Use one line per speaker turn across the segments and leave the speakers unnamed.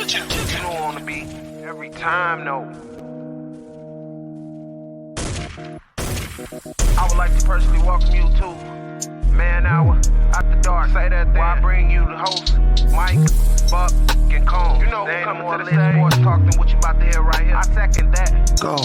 You don't want to be every time, no. I would like to personally welcome you to Man Hour After Dark. Say that while I bring you the host, Mike, Buck, and Cone. You know who coming to the sports talk than what you about to hear right here. I second that.
Go.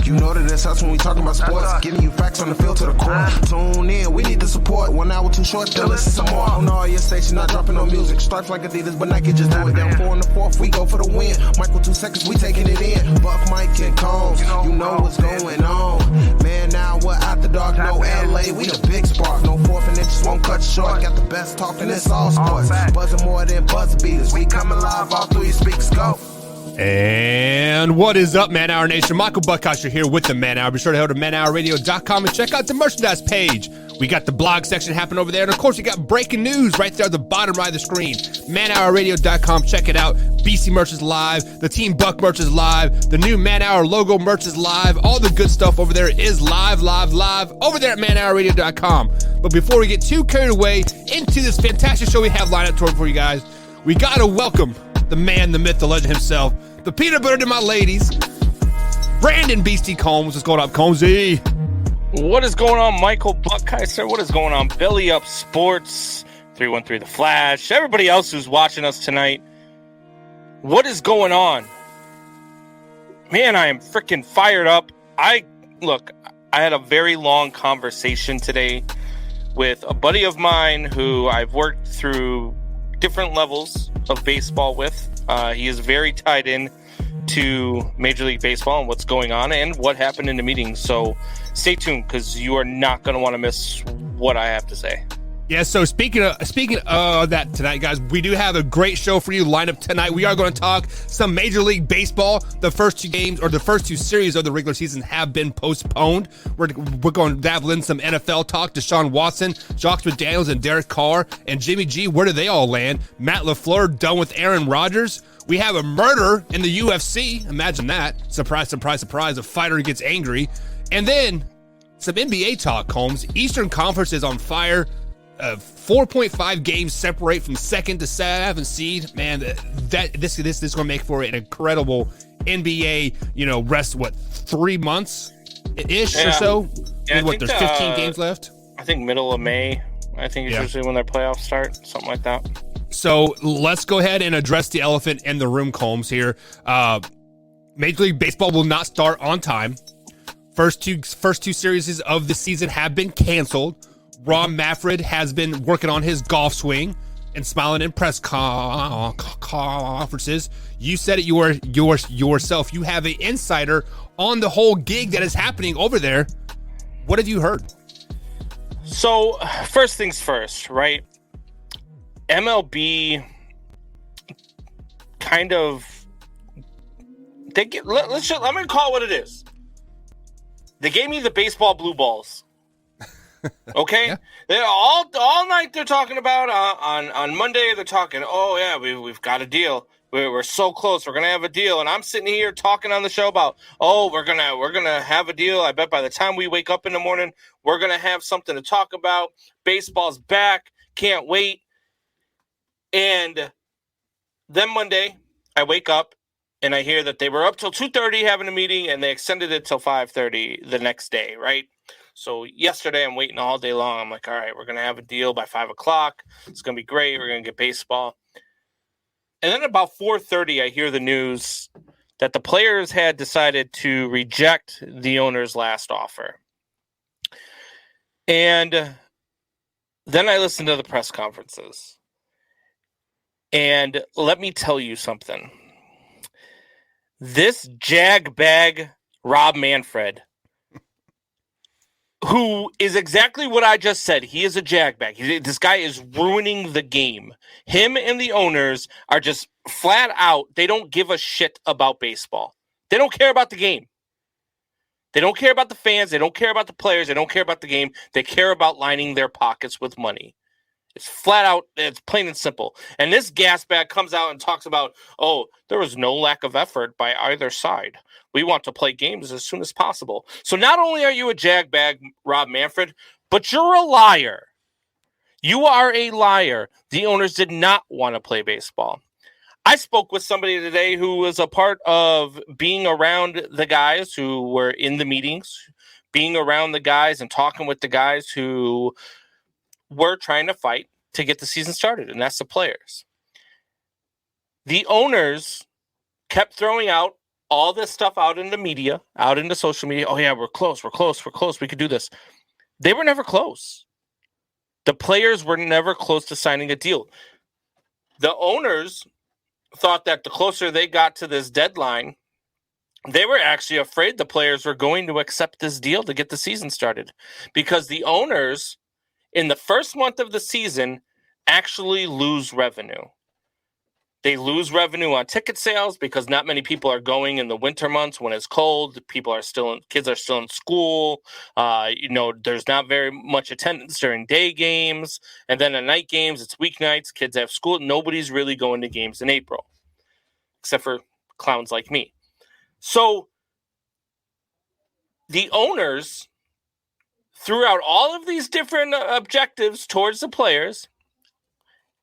You know that it's us when we talking about sports. Giving you facts on the field to the core. Tune in, we need the support. 1 hour too short, still listen some more. On all your stations, not dropping no music. Stripes like Adidas, but Nike just do it. Down 4 in the 4th, we go for the win. Michael 2 seconds, we taking it in. Buck, Mike, and Combs, you know what's going on. Man, now we're After Dark, no LA, we the big spark. No 4th and inches won't cut short. Got the best talking, it's all sports. Buzzing more than buzzer beaters. We coming live all through your speakers, go.
And what is up, Man Hour Nation? Michael Buckhouse here with the Man Hour. Be sure to head to manhourradio.com and check out the merchandise page. We got the blog section happening over there. And, of course, we got breaking news right there at the bottom right of the screen. manhourradio.com. Check it out. BC merch is live. The Team Buck merch is live. The new Man Hour logo merch is live. All the good stuff over there is live over there at manhourradio.com. But before we get too carried away into this fantastic show we have lined up for you guys, we got to welcome the man, the myth, the legend himself, the peanut butter to my ladies, Brandon Beastie Combs. What's going on, Combsy?
What is going on, Michael Buckheiser? What is going on, Belly Up Sports, 313 The Flash, everybody else who's watching us tonight? What is going on? Man, I am freaking fired up. I had a very long conversation today with a buddy of mine who I've worked through different levels of baseball with. He is very tied in to Major League Baseball and what's going on and what happened in the meeting. So stay tuned because you are not going to want to miss what I have to say.
Yeah, so speaking of that tonight, guys, we do have a great show for you lined up tonight. We are going to talk some Major League Baseball. The first 2 games, or the first 2 series of the regular season, have been postponed. We're going to dabble in some NFL talk. Deshaun Watson, Josh McDaniels, and Derek Carr, and Jimmy G. Where do they all land? Matt LaFleur done with Aaron Rodgers. We have a murder in the UFC. Imagine that. Surprise, surprise, surprise. A fighter gets angry. And then some NBA talk, Combs. Eastern Conference is on fire. 4.5 games separate from 2nd to 7th seed. Man, this is going to make for an incredible NBA. Rest 3 months ish or so.
Yeah,
there's 15 games left.
I think middle of May. I think it's usually when their playoffs start, something like that.
So let's go ahead and address the elephant in the room, Combs. Here, Major League Baseball will not start on time. First two series of the season have been canceled. Ron Manfred has been working on his golf swing and smiling in press conferences. You said it yourself. You have an insider on the whole gig that is happening over there. What have you heard?
So, first things first, right? MLB kind of let me call it what it is. They gave me the baseball blue balls. Okay, yeah. They're all night. They're talking about on Monday. They're talking. Oh yeah, we've got a deal. We're so close. We're gonna have a deal. And I'm sitting here talking on the show about we're gonna have a deal. I bet by the time we wake up in the morning, we're gonna have something to talk about. Baseball's back. Can't wait. And then Monday, I wake up and I hear that they were up till 2:30 having a meeting, and they extended it till 5:30 the next day. Right. So yesterday, I'm waiting all day long. I'm like, all right, we're going to have a deal by 5 o'clock. It's going to be great. We're going to get baseball. And then about 4:30, I hear the news that the players had decided to reject the owner's last offer. And then I listened to the press conferences. And let me tell you something. This jagbag Rob Manfred, who is exactly what I just said. He is a jagbag. This guy is ruining the game. Him and the owners are just flat out. They don't give a shit about baseball. They don't care about the game. They don't care about the fans. They don't care about the players. They don't care about the game. They care about lining their pockets with money. It's flat out. It's plain and simple. And this gas bag comes out and talks about, there was no lack of effort by either side. We want to play games as soon as possible. So not only are you a jagbag, Rob Manfred, but you're a liar. You are a liar. The owners did not want to play baseball. I spoke with somebody today who was a part of being around the guys who were in the meetings, being around the guys and talking with the guys who were trying to fight to get the season started, and that's the players. The owners kept throwing out all this stuff out in the media, out into social media. Oh, yeah, we're close. We could do this. They were never close. The players were never close to signing a deal. The owners thought that the closer they got to this deadline, they were actually afraid the players were going to accept this deal to get the season started, because the owners in the first month of the season actually lose revenue. They lose revenue on ticket sales because not many people are going in the winter months when it's cold. Kids are still in school. There's not very much attendance during day games. And then at night games, it's weeknights. Kids have school. Nobody's really going to games in April, except for clowns like me. So the owners threw out all of these different objectives towards the players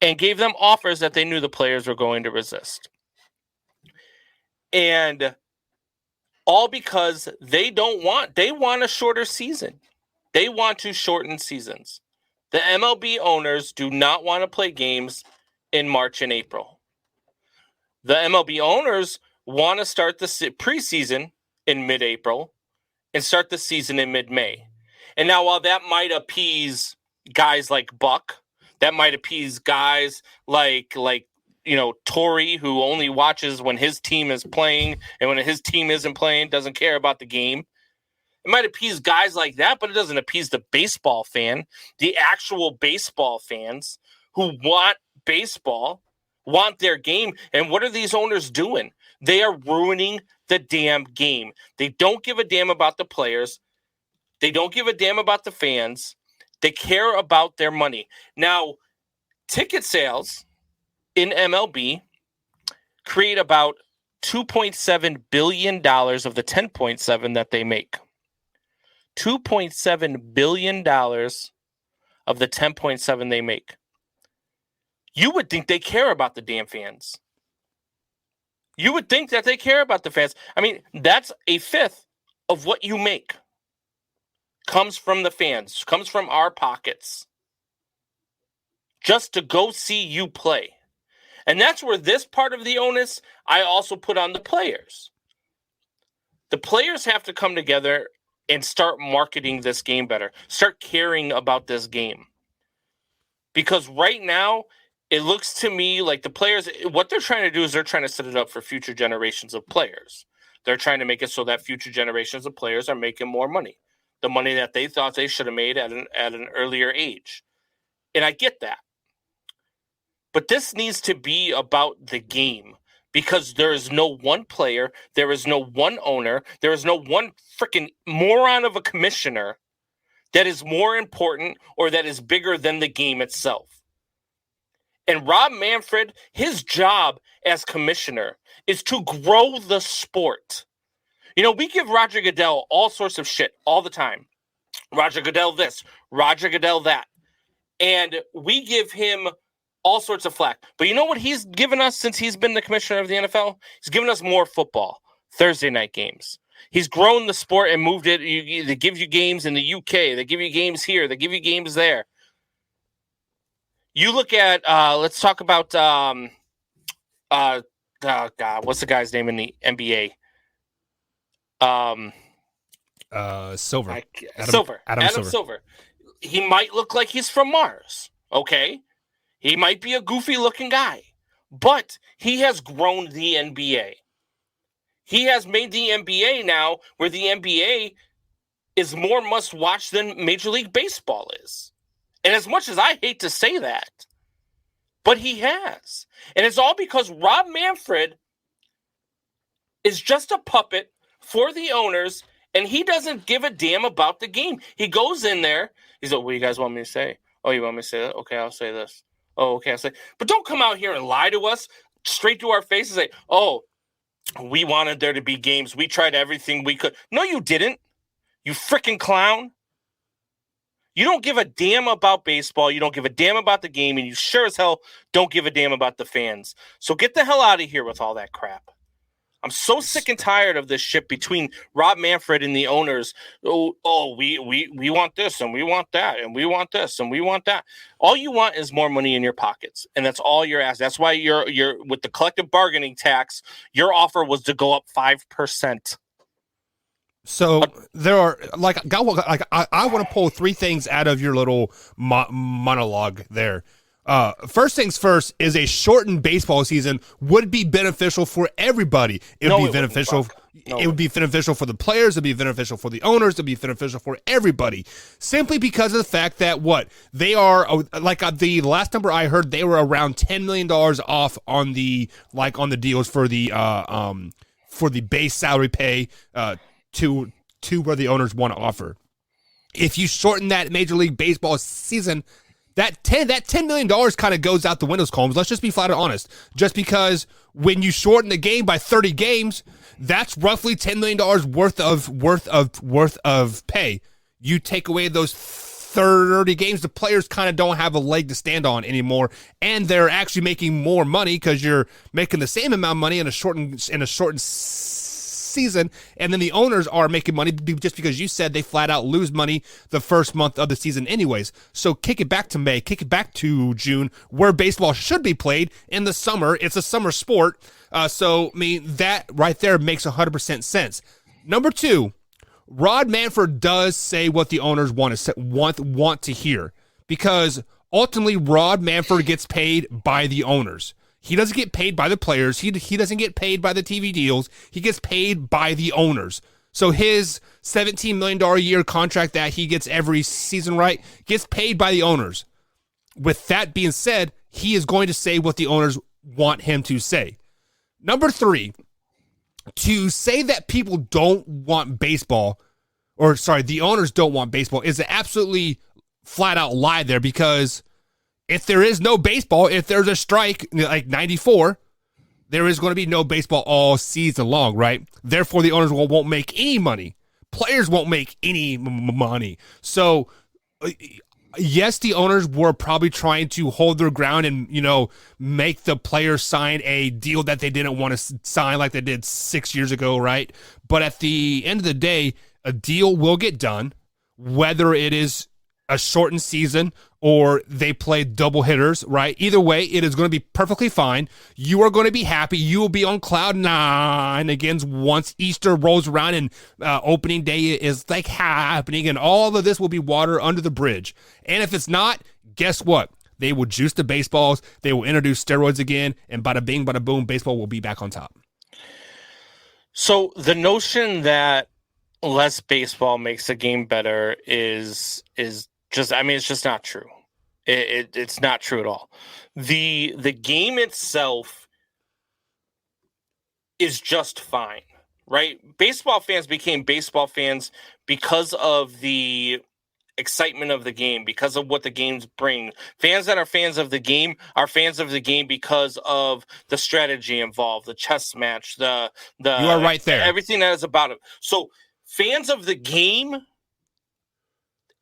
and gave them offers that they knew the players were going to resist. And all because they want a shorter season. They want to shorten seasons. The MLB owners do not want to play games in March and April. The MLB owners want to start the preseason in mid-April and start the season in mid-May. And now, while that might appease guys like Buck, that might appease guys like Torrey, who only watches when his team is playing, and when his team isn't playing, doesn't care about the game. It might appease guys like that, but it doesn't appease the baseball fan, the actual baseball fans who want baseball, want their game. And what are these owners doing? They are ruining the damn game. They don't give a damn about the players. They don't give a damn about the fans. They care about their money. Now, ticket sales in MLB create about $2.7 billion of the $10.7 that they make. $2.7 billion of the $10.7 they make. You would think they care about the damn fans. You would think that they care about the fans. I mean, that's a fifth of what you make. Comes from the fans, comes from our pockets. Just to go see you play. And that's where this part of the onus I also put on the players. The players have to come together and start marketing this game better. Start caring about this game. Because right now, it looks to me like the players, what they're trying to do is they're trying to set it up for future generations of players. They're trying to make it so that future generations of players are making more money. The money that they thought they should have made at an earlier age. And I get that. But this needs to be about the game, because there is no one player, there is no one owner, there is no one freaking moron of a commissioner that is more important or that is bigger than the game itself. And Rob Manfred, his job as commissioner is to grow the sport. We give Roger Goodell all sorts of shit all the time. Roger Goodell this, Roger Goodell that. And we give him all sorts of flack. But you know what he's given us since he's been the commissioner of the NFL? He's given us more football, Thursday night games. He's grown the sport and moved it. They give you games in the UK. They give you games here. They give you games there. You look at, let's talk about, what's the guy's name in the NBA?
Silver.
Adam Silver. He might look like he's from Mars. Okay. He might be a goofy looking guy, but he has grown the NBA. He has made the NBA now where the NBA is more must watch than Major League Baseball is. And as much as I hate to say that, but he has. And it's all because Rob Manfred is just a puppet for the owners, and he doesn't give a damn about the game. He goes in there. He's like, what do you guys want me to say? Oh, you want me to say that? Okay, I'll say this. Oh, okay, I'll say. But don't come out here and lie to us straight to our face and say, oh, we wanted there to be games. We tried everything we could. No, you didn't. You freaking clown. You don't give a damn about baseball. You don't give a damn about the game, and you sure as hell don't give a damn about the fans. So get the hell out of here with all that crap. I'm so sick and tired of this shit between Rob Manfred and the owners. We want this and we want that and we want this and we want that. All you want is more money in your pockets, and that's all you're asking. That's why you're with the collective bargaining tax. Your offer was to go up 5%.
So there are I want to pull three things out of your little monologue there. First things first is a shortened baseball season would be beneficial for everybody. It would be beneficial. It would be beneficial for the players. It'd be beneficial for the owners. It'd be beneficial for everybody. Simply because of the fact that they are the last number I heard, they were around $10 million off on the deals for the base salary pay to where the owners want to offer. If you shorten that Major League Baseball season, that $10 million kind of goes out the window, Combs. Let's just be flat out honest. Just because when you shorten the game by 30 games, that's roughly $10 million worth of pay. You take away those 30 games, the players kind of don't have a leg to stand on anymore, and they're actually making more money because you're making the same amount of money in a shortened season, and then the owners are making money just because you said they flat out lose money the first month of the season anyways. So kick it back to May, kick it back to June, where baseball should be played in the summer. It's a summer sport. So I mean, that right there makes 100% sense. Number two, Rod Manfred does say what the owners want to hear, because ultimately Rod Manfred gets paid by the owners. He doesn't get paid by the players. He doesn't get paid by the TV deals. He gets paid by the owners. So his $17 million a year contract that he gets every season, right, gets paid by the owners. With that being said, he is going to say what the owners want him to say. Number three, to say that people don't want baseball, the owners don't want baseball, is an absolutely flat out lie there, because if there is no baseball, if there's a strike like 94, there is going to be no baseball all season long, right? Therefore, the owners won't make any money. Players won't make any money. So, yes, the owners were probably trying to hold their ground and, make the players sign a deal that they didn't want to sign like they did 6 years ago, right? But at the end of the day, a deal will get done, whether it is a shortened season or they play double hitters, right? Either way, it is going to be perfectly fine. You are going to be happy. You will be on cloud nine again once Easter rolls around and opening day is happening, and all of this will be water under the bridge. And if it's not, guess what? They will juice the baseballs. They will introduce steroids again, and bada bing, bada boom, baseball will be back on top.
So the notion that less baseball makes the game better is just, it's just not true. It's not true at all. The game itself is just fine, right? Baseball fans became baseball fans because of the excitement of the game, because of what the games bring. Fans that are fans of the game are fans of the game because of the strategy involved, the chess match, the
you are right there.
Everything that is about it. So fans of the game,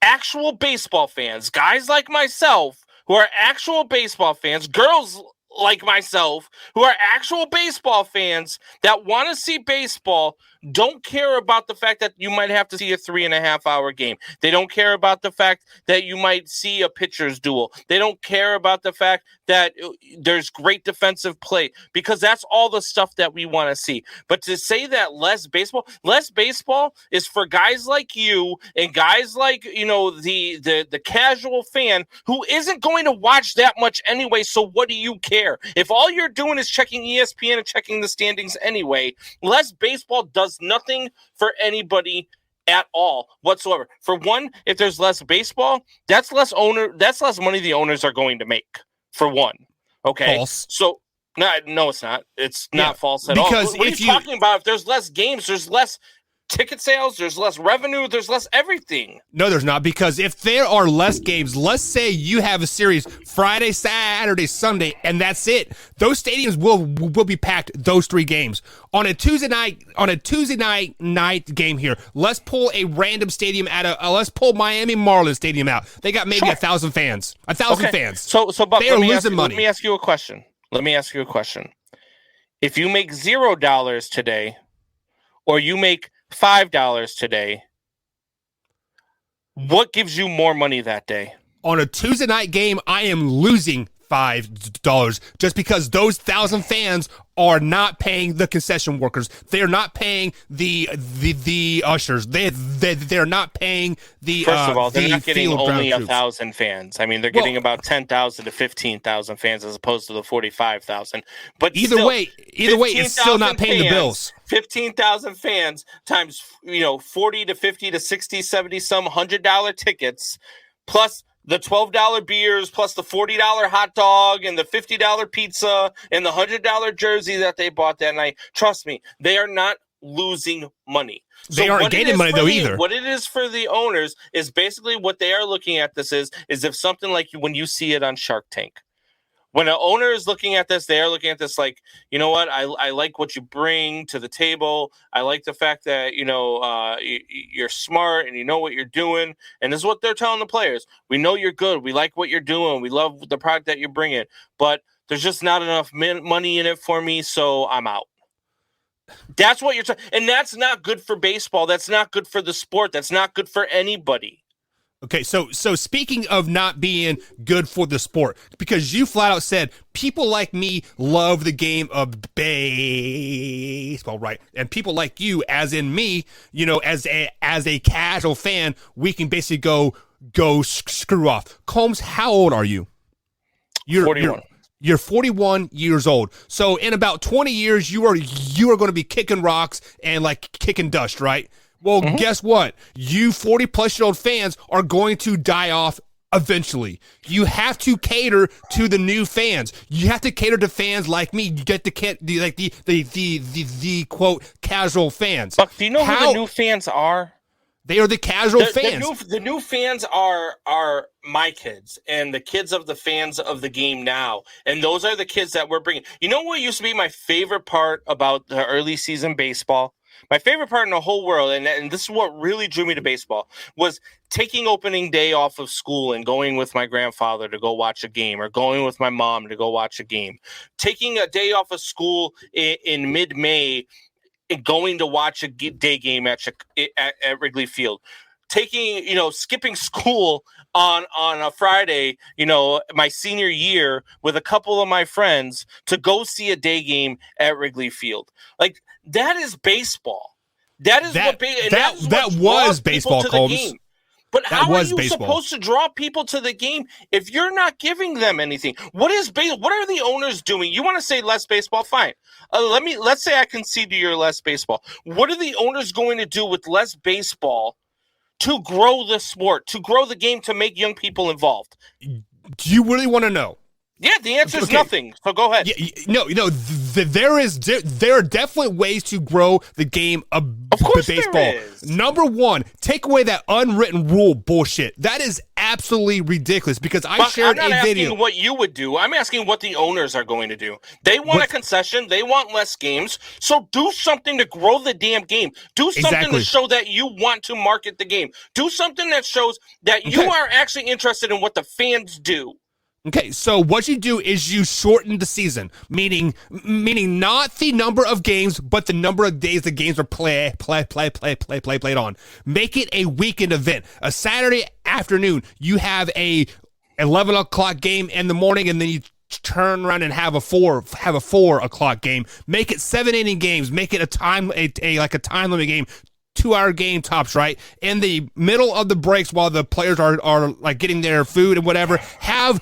actual baseball fans, guys like myself who are actual baseball fans, girls like myself who are actual baseball fans that want to see baseball, don't care about the fact that you might have to see a 3.5 hour game. They don't care about the fact that you might see a pitcher's duel. They don't care about the fact that there's great defensive play, because that's all the stuff that we want to see. But to say that less baseball is for guys like you and guys like, the casual fan who isn't going to watch that much anyway. So what do you care? If all you're doing is checking ESPN and checking the standings anyway, less baseball does nothing for anybody at all whatsoever. For one, if there's less baseball, that's less money the owners are going to make, for one. Okay.
False.
So no, it's not. It's not false at all.
Because
what are you talking about? If there's less games, there's less ticket sales, there's less revenue, there's less everything.
No, there's not, because if there are less games, let's say you have a series Friday, Saturday, Sunday, and that's it. Those stadiums will be packed those 3 games. On a Tuesday night game here, let's pull a random stadium let's pull Miami Marlins Stadium out. They got maybe 1,000 fans. 1,000 fans.
So Buck,
they are losing money.
Let me ask you a question. If you make $0 today, or you make $5 today, what gives you more money that day?
On a Tuesday night game, I am losing $5 just because those 1,000 fans are not paying the concession workers. They're not paying the ushers. They're not paying the
First of all, they're not getting only
1,000
fans. I mean, they're getting about 10,000 to 15,000 fans as opposed to the 45,000. But
either way, it's still not paying the bills.
15,000 fans times 40 to 50 to 60, 70 some $100 tickets plus the $12 beers plus the $40 hot dog and the $50 pizza and the $100 jersey that they bought that night. Trust me, they are not losing money.
They aren't gaining money though either.
What it is for the owners is basically what they are looking at this is if something like when you see it on Shark Tank. When an owner is looking at this, they are looking at this like, you know what? I like what you bring to the table. I like the fact that, you're smart and you know what you're doing. And this is what they're telling the players. We know you're good. We like what you're doing. We love the product that you're bringing. But there's just not enough money in it for me, so I'm out. That's what you're saying. And that's not good for baseball. That's not good for the sport. That's not good for anybody.
Okay, so speaking of not being good for the sport, because you flat out said people like me love the game of baseball, right? And people like you, as in me, as a casual fan, we can basically go screw off. Combs, how old are you? You're
41.
You're 41 years old. So in about 20 years, you are going to be kicking rocks and like kicking dust, right? Well, guess what? You 40-plus-year-old fans are going to die off eventually. You have to cater to the new fans. You have to cater to fans like me. You get the quote casual fans.
Buck, do you know who the new fans are?
They are the casual fans.
The new fans are my kids and the kids of the fans of the game now. And those are the kids that we're bringing. You know what used to be my favorite part about the early season baseball? My favorite part in the whole world, and this is what really drew me to baseball, was taking opening day off of school and going with my grandfather to go watch a game, or going with my mom to go watch a game. Taking a day off of school in mid-May and going to watch a day game at Wrigley Field. Skipping school on a Friday, my senior year with a couple of my friends to go see a day game at Wrigley Field. Like, that is baseball. That
was baseball, Combs.
But how are you supposed to draw people to the game if you're not giving them anything? What are the owners doing? You want to say less baseball? Fine. Let's say I concede to your less baseball. What are the owners going to do with less baseball to grow the sport, to grow the game, to make young people involved?
Do you really want to know?
Yeah, the answer is nothing. So go ahead.
There are definitely ways to grow the game of baseball.
There is.
Number one, take away that unwritten rule bullshit. That is absolutely ridiculous because I shared a video.
I'm not asking what you would do. I'm asking what the owners are going to do. They want a concession. They want less games. So do something to grow the damn game. Do something to show that you want to market the game. Do something that shows that you are actually interested in what the fans do.
Okay, so what you do is you shorten the season, meaning not the number of games, but the number of days the games are played on. Make it a weekend event. A Saturday afternoon, you have a 11 o'clock game in the morning, and then you turn around and have a 4 o'clock game. Make it 7-inning games. Make it a time limit game. 2-hour game tops, right? In the middle of the breaks while the players are like getting their food and whatever, have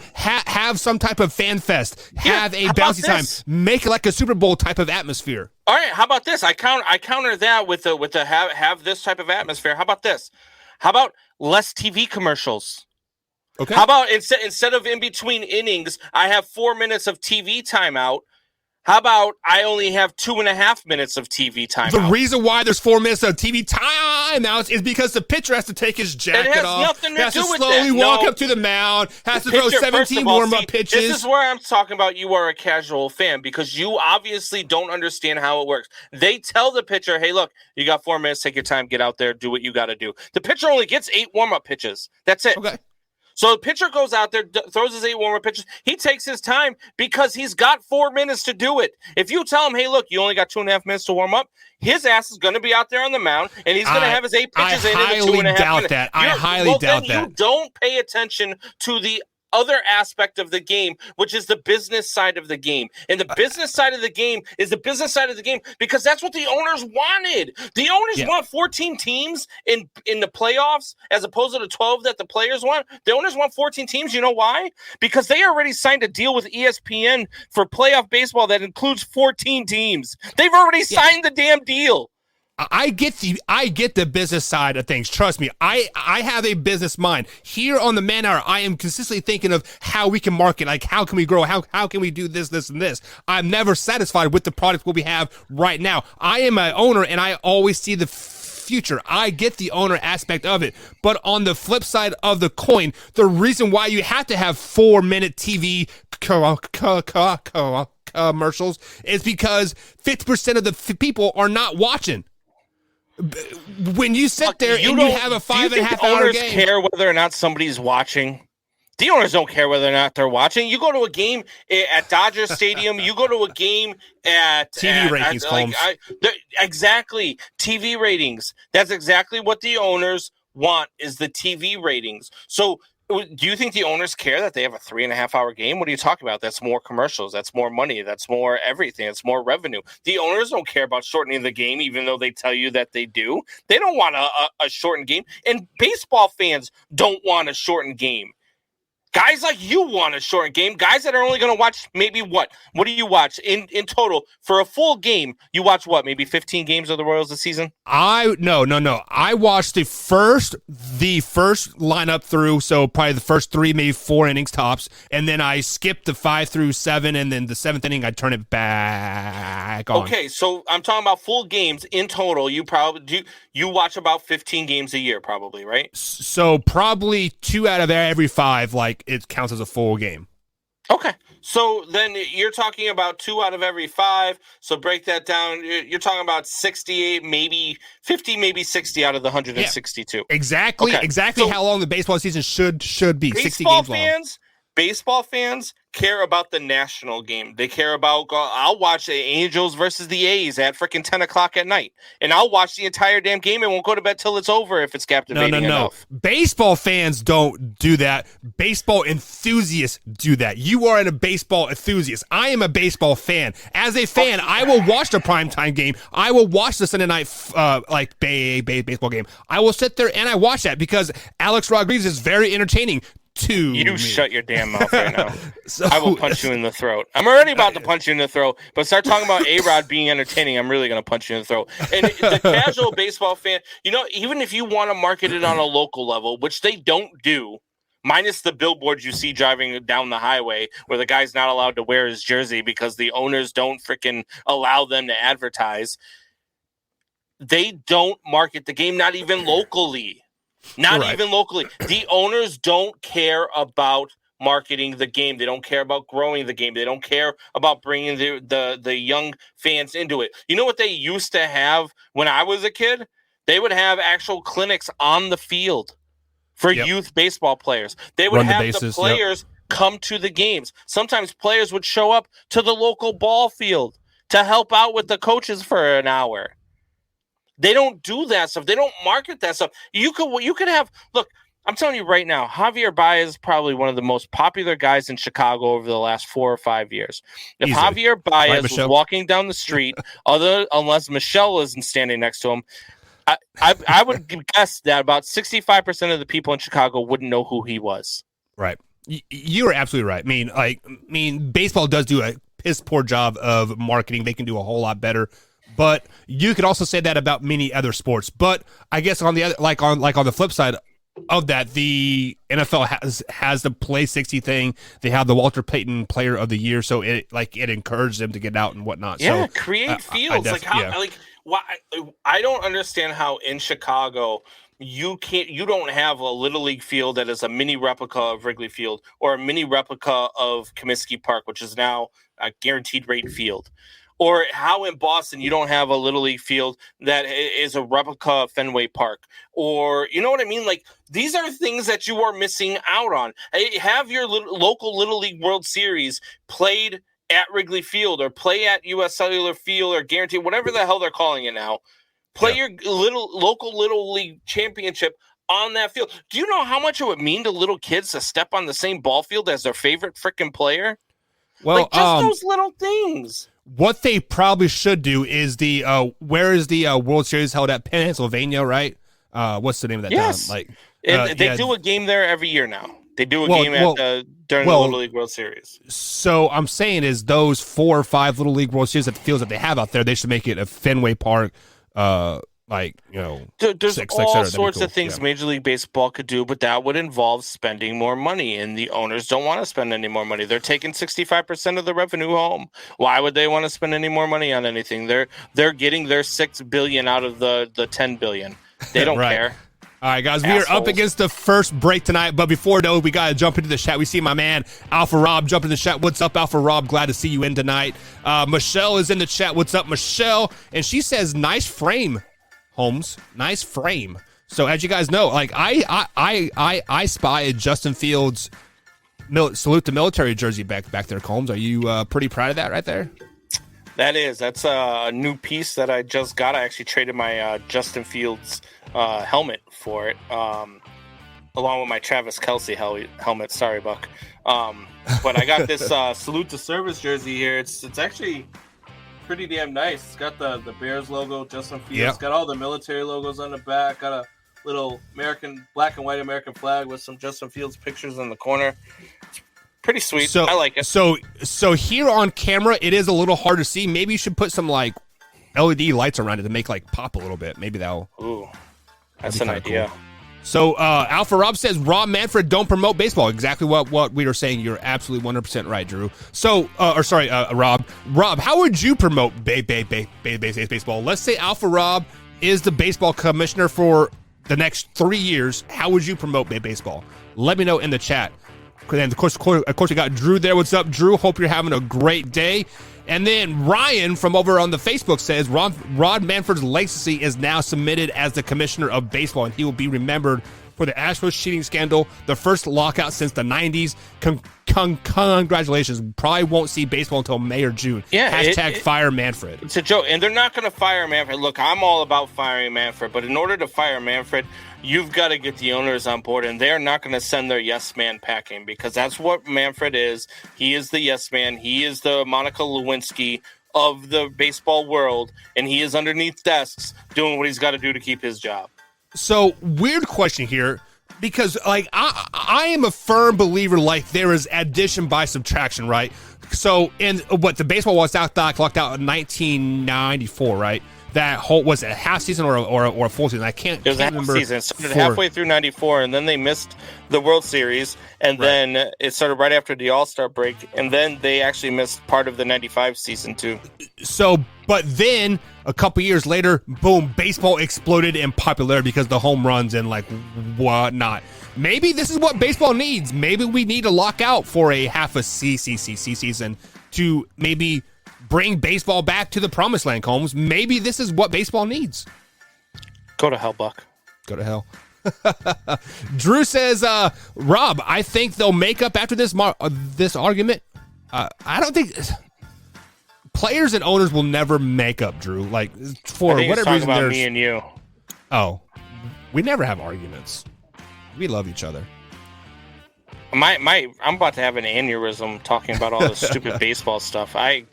some type of fan fest. Have a bouncy time. Make it like a Super Bowl type of atmosphere.
All right, how about this? I counter that with the have this type of atmosphere. How about this? How about less TV commercials? Okay. How about instead of in between innings, I have 4 minutes of TV timeout? How about I only have 2.5 minutes of TV time?
The reason why there's 4 minutes of TV timeouts is because the pitcher has to take his jacket off.
Nothing to
has
do
to
with
slowly
that.
walk up to the mound. Has to throw 17 warm-up pitches.
This is where I'm talking about you are a casual fan because you obviously don't understand how it works. They tell the pitcher, hey, look, you got 4 minutes. Take your time. Get out there. Do what you got to do. The pitcher only gets 8 warm-up pitches. That's it.
Okay.
So the pitcher goes out there, throws his 8 warm-up pitches. He takes his time because he's got 4 minutes to do it. If you tell him, hey, look, you only got 2.5 minutes to warm up, his ass is going to be out there on the mound, and he's going to have his 8 pitches in the 2.5 minutes.
I highly doubt that.
You don't pay attention to the other aspect of the game, which is the business side of the game. And the business side of the game is the business side of the game because that's what the owners wanted. The owners want 14 teams in the playoffs as opposed to the 12 that the players want. The owners want 14 teams. You know why? Because they already signed a deal with ESPN for playoff baseball that includes 14 teams. They've already signed the damn deal.
I get the business side of things. Trust me, I have a business mind. Here on the Man Hour, I am consistently thinking of how we can market, like how can we grow, how can we do this, and this. I'm never satisfied with the product what we have right now. I am an owner, and I always see the future. I get the owner aspect of it, but on the flip side of the coin, the reason why you have to have 4-minute TV commercials is because 50% of the people are not watching. When you sit there and you have a 5.5 hour game,
care whether or not somebody's watching. The owners don't care whether or not they're watching. You go to a game at Dodger Stadium. You go to a game at
TV ratings.
Exactly, TV ratings. That's exactly what the owners want is the TV ratings. So do you think the owners care that they have a 3.5 hour game? What are you talking about? That's more commercials. That's more money. That's more everything. It's more revenue. The owners don't care about shortening the game, even though they tell you that they do. They don't want a shortened game. And baseball fans don't want a shortened game. Guys like you want a short game. Guys that are only going to watch maybe what? What do you watch in total for a full game? You watch what? Maybe 15 games of the Royals this season?
No. I watched the first lineup through, so probably the first 3, maybe 4 innings tops, and then I skipped the 5 through 7, and then the 7th inning I turn it back on.
Okay, so I'm talking about full games in total. You probably you watch about 15 games a year, probably, right?
So probably 2 out of every 5, like it counts as a full game.
Okay, so then you're talking about 2 out of every 5. So break that down. You're talking about 68, maybe 50, maybe 60 out of the 162.
Yeah, exactly so, how long the baseball season should be. 60 games long.
Baseball fans care about the national game. They care about, I'll watch the Angels versus the A's at freaking 10 o'clock at night. And I'll watch the entire damn game and won't go to bed till it's over if it's captivating enough.
Baseball fans don't do that. Baseball enthusiasts do that. You are a baseball enthusiast. I am a baseball fan. As a fan, I will watch the primetime game. I will watch the Sunday night baseball game. I will sit there and I watch that because Alex Rodriguez is very entertaining.
Shut your damn mouth right now. I will punch you in the throat. I'm already about to punch you in the throat, but start talking about A-Rod being entertaining, I'm really going to punch you in the throat. And the casual baseball fan, even if you want to market it on a local level, which they don't do, minus the billboards you see driving down the highway where the guy's not allowed to wear his jersey because the owners don't freaking allow them to advertise, they don't market the game, not even locally. Even locally. The owners don't care about marketing the game. They don't care about growing the game. They don't care about bringing the young fans into it. You know what they used to have when I was a kid? They would have actual clinics on the field for youth baseball players. They would have the players come to the games. Sometimes players would show up to the local ball field to help out with the coaches for an hour. They don't do that stuff. They don't market that stuff. You could have, look, I'm telling you right now, Javier Baez is probably one of the most popular guys in Chicago over the last 4 or 5 years. If Javier Baez was walking down the street, unless Michelle isn't standing next to him, I would guess that about 65% of the people in Chicago wouldn't know who he was.
Right. You are absolutely right. I mean, baseball does do a piss poor job of marketing. They can do a whole lot better. But you could also say that about many other sports. But I guess on the other, like on the flip side, of that, the NFL has the Play 60 thing. They have the Walter Payton Player of the Year, so it encouraged them to get out and whatnot.
Yeah,
so,
create fields. I don't understand how in Chicago you don't have a Little League field that is a mini replica of Wrigley Field or a mini replica of Comiskey Park, which is now a guaranteed rate field. Or how in Boston you don't have a Little League field that is a replica of Fenway Park. Or, you know what I mean? Like, these are things that you are missing out on. Have your local Little League World Series played at Wrigley Field or play at U.S. Cellular Field or guaranteed, whatever the hell they're calling it now. Play your local Little League championship on that field. Do you know how much it would mean to little kids to step on the same ball field as their favorite freaking player?
Well,
just those little things.
What they probably should do is where is the World Series held at? Pennsylvania, right? What's the name of that town?
They do a game there every year now. They do a game during the Little League World Series. So
I'm saying is those 4 or 5 Little League World Series at the fields that they have out there, they should make it a Fenway Park.
There's all sorts of things Major League Baseball could do, but that would involve spending more money, and the owners don't want to spend any more money. They're taking 65% of the revenue home. Why would they want to spend any more money on anything? They're getting their $6 billion out of the $10 billion. They don't care.
All right, guys, we are up against the first break tonight, but before though, we got to jump into the chat. We see my man, Alpha Rob, jump in the chat. What's up, Alpha Rob? Glad to see you in tonight. Michelle is in the chat. What's up, Michelle? And she says, nice frame, Holmes. Nice frame. So as you guys know, like I spy a Justin Fields salute the military jersey back there, Holmes. Are you pretty proud of that right there?
That's a new piece that I just got. I actually traded my Justin Fields helmet for it, along with my Travis Kelce helmet. Sorry, Buck. But I got this salute to service jersey here. It's actually pretty damn nice. It's got the Bears logo, Justin Fields. Yep. Got all the military logos on the back. Got a little black and white American flag with some Justin Fields pictures in the corner. It's pretty sweet. I like it.
So here on camera, it is a little hard to see. Maybe you should put some like LED lights around it to make like pop a little bit. Maybe that'll.
Ooh, that's an idea. Cool.
So Alpha Rob says Rob Manfred don't promote baseball. Exactly what we were saying. You're absolutely 100% right, Drew. So, Rob. Rob, how would you promote baseball? Let's say Alpha Rob is the baseball commissioner for the next 3 years. How would you promote baseball? Let me know in the chat. And of course, we got Drew there. What's up, Drew? Hope you're having a great day. And then Ryan from over on the Facebook says Rod Manfred's legacy is now submitted as the commissioner of baseball, and he will be remembered for the Astros cheating scandal, the first lockout since the 90s. Congratulations. Probably won't see baseball until May or June. Yeah, fire Manfred.
It's a joke, and they're not going to fire Manfred. Look, I'm all about firing Manfred, but in order to fire Manfred, you've got to get the owners on board, and they're not going to send their yes man packing, because that's what Manfred is. He is the yes man. He is the Monica Lewinsky of the baseball world, and he is underneath desks doing what he's got to do to keep his job.
So, weird question here, because like I am a firm believer like there is addition by subtraction, right? So, the baseball was locked out in 1994, right? That whole, was it a half season or a full season? I can't remember.
It was a half season. It started halfway through 94, and then they missed the World Series, and then it started right after the All-Star break, and then they actually missed part of the 95 season too.
So, but then a couple years later, boom, baseball exploded in popularity because the home runs and like whatnot. Maybe this is what baseball needs. Maybe we need to lock out for a half a season to maybe bring baseball back to the promised land, Combs. Maybe this is what baseball needs.
Go to hell, Buck.
Go to hell. Drew says, Rob, I think they'll make up after this argument. I don't think players and owners will never make up, Drew. Like, for whatever reason,
about me and you.
Oh, we never have arguments. We love each other.
I'm about to have an aneurysm talking about all this stupid baseball stuff. I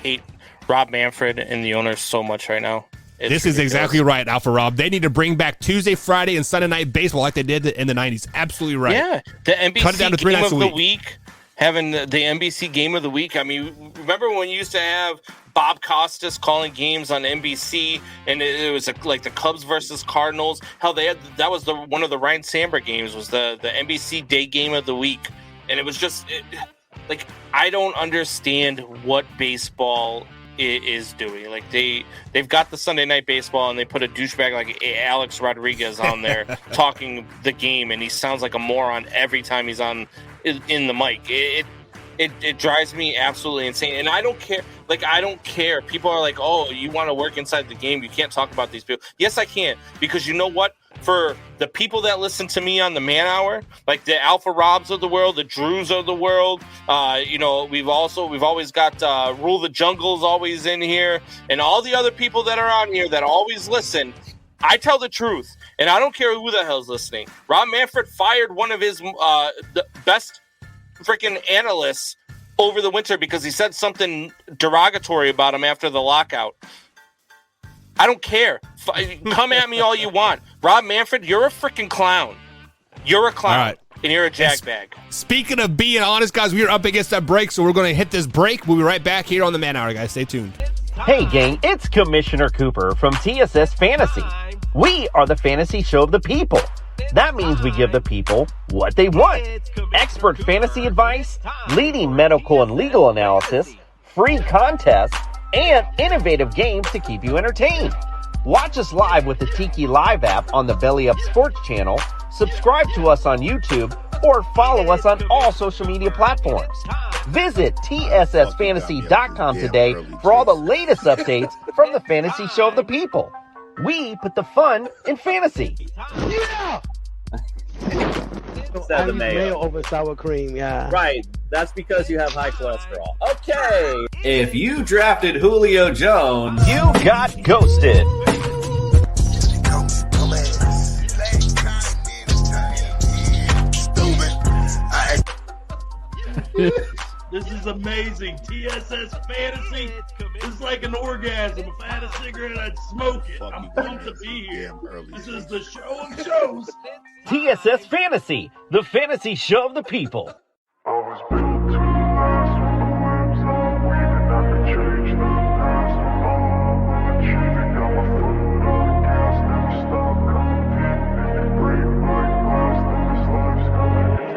hate Rob Manfred and the owners so much right now.
This is exactly right, Alpha Rob. They need to bring back Tuesday, Friday, and Sunday night baseball like they did in the 90s. Absolutely right.
Yeah, the NBC Cut it down to 3 nights a week. having the NBC Game of the Week. I mean, remember when you used to have Bob Costas calling games on NBC, and it was like the Cubs versus Cardinals? Hell, that was one of the Ryan Sandberg games was the NBC Day Game of the Week, and it was just like, I don't understand what baseball is doing. Like they've got the Sunday Night Baseball, and they put a douchebag like Alex Rodriguez on there talking the game, and he sounds like a moron every time he's on in the mic. It drives me absolutely insane, and I don't care. Like, I don't care. People are like, "Oh, you want to work inside the game? You can't talk about these people." Yes, I can, because you know what? For the people that listen to me on the Man Hour, like the Alpha Robs of the world, the Drews of the world, we've always got Rule the Jungle's always in here, and all the other people that are on here that always listen. I tell the truth, and I don't care who the hell's listening. Rob Manfred fired one of his the best freaking analysts over the winter because he said something derogatory about him after the lockout. I don't care. Come at me all you want. Rob Manfred, you're a freaking clown. You're a clown. All right. And you're a jackbag.
Speaking of being honest, guys, we are up against that break, so we're going to hit this break. We'll be right back here on the Man Hour, guys. Stay tuned.
Hey, gang, it's Commissioner Cooper from TSS Fantasy. We are the fantasy show of the people. That means we give the people what they want. Expert fantasy advice, leading medical and legal analysis, free contests, and innovative games to keep you entertained. Watch us live with the Tiki Live app on the Belly Up Sports channel, subscribe to us on YouTube, or follow us on all social media platforms. Visit TSSFantasy.com today for all the latest updates from the fantasy show of the people. We put the fun in fantasy.
Yeah!
I use
mayo over sour cream, yeah.
Right. That's because you have high cholesterol. Okay. If you drafted Julio Jones,
you got ghosted.
This is amazing. TSS Fantasy is like an orgasm. If I had a cigarette, I'd smoke it. I'm pumped to be here. This is the show of shows.
TSS Fantasy, the fantasy show of the people.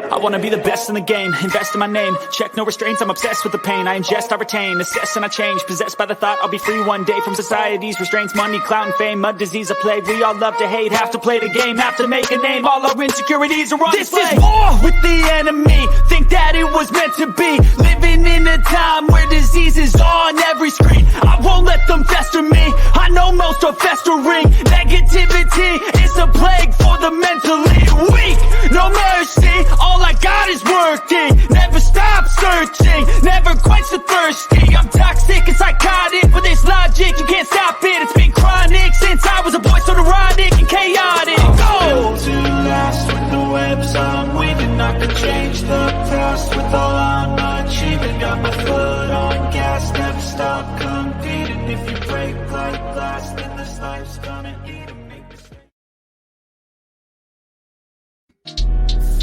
I wanna be the best in the game, invest in my name, check no restraints, I'm obsessed with the pain, I ingest, I retain, assess and I change, possessed by the thought I'll be free one day from society's restraints, money, clout and fame, mud, disease, a plague, we all love to hate, have to play the game, have to make a name, all our insecurities are on display. This is war with the enemy, think that it was meant to be, living in a time where disease is on every screen, I won't let them fester me, I know most are festering, negativity is a plague for the mentally weak, no mercy, all I got is working, never stop searching, never quench the thirsty, I'm toxic and psychotic, with this logic, you can't stop it, it's been chronic, since I was a boy, so neurotic and chaotic, go! To last with the webs I'm weaving, I could change the past with all I'm achieving, got my foot on gas, never stop competing, if you break like glass, then this life's gonna eat 'em.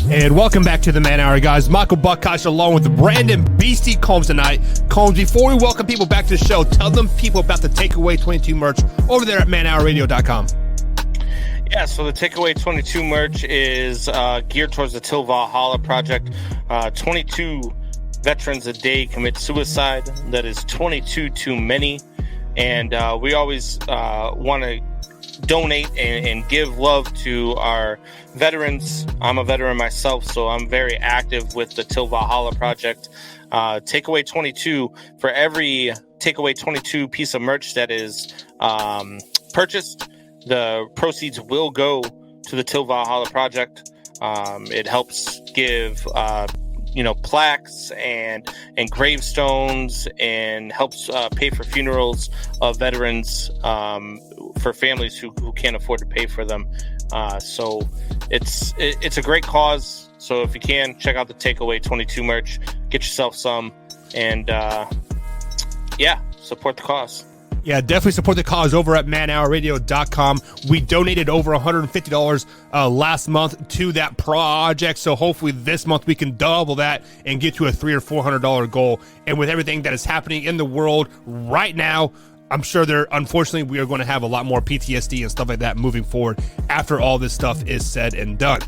And welcome back to the Man Hour, guys. Michael Buckkosh along with Brandon Beastie Combs tonight. Combs, before we welcome people back to the show, tell them people about the Takeaway 22 merch over there at manhourradio.com.
Yeah, so the Takeaway 22 merch is geared towards the Till Valhalla project. 22 veterans a day commit suicide. That is 22 too many. And we always want to donate and give love to our veterans. I'm a veteran myself, so I'm very active with the Till Valhalla project. Takeaway 22, for every Takeaway 22 piece of merch that is purchased, the proceeds will go to the Till Valhalla project. It helps give plaques and gravestones, and helps pay for funerals of veterans, for families who can't afford to pay for them. So it's a great cause. So if you can, check out the Takeaway 22 merch, get yourself some, and support the cause.
Yeah, definitely support the cause over at manhourradio.com. We donated over $150 last month to that project, so hopefully this month we can double that and get to a $300 or $400 goal. And with everything that is happening in the world right now, I'm sure unfortunately, we are going to have a lot more PTSD and stuff like that moving forward after all this stuff is said and done.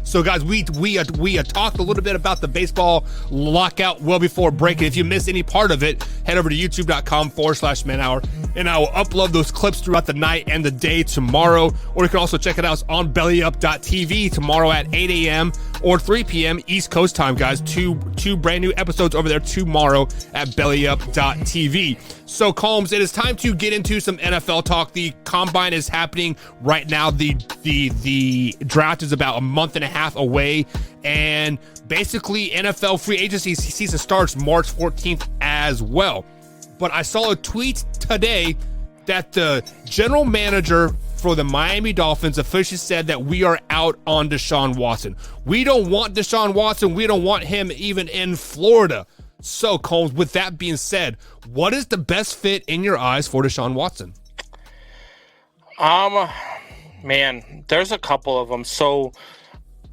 So, guys, we talked a little bit about the baseball lockout well before break. And if you missed any part of it, head over to youtube.com/manhour, and I will upload those clips throughout the night and the day tomorrow. Or you can also check it out on bellyup.tv tomorrow at 8 a.m. or 3 p.m. East Coast time, guys. Two brand new episodes over there tomorrow at bellyup.tv. So, Combs, it is time to get into some NFL talk. The combine is happening right now. The draft is about a month and a half away, and basically NFL free agency season starts March 14th as well. But I saw a tweet today that the general manager for the Miami Dolphins officially said that we are out on Deshaun Watson. We don't want Deshaun Watson. We don't want him even in Florida. So, Combs, with that being said, what is the best fit in your eyes for Deshaun Watson?
Man, there's a couple of them. So,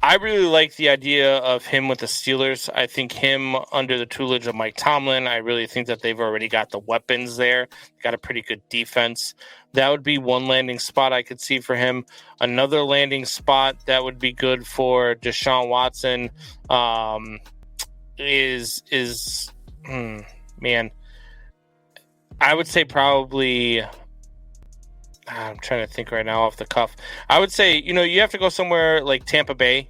I really like the idea of him with the Steelers. I think him under the tutelage of Mike Tomlin, I really think that they've already got the weapons there. Got a pretty good defense. That would be one landing spot I could see for him. Another landing spot that would be good for Deshaun Watson man, I would say probably, I'm trying to think right now off the cuff. I would say, you have to go somewhere like Tampa Bay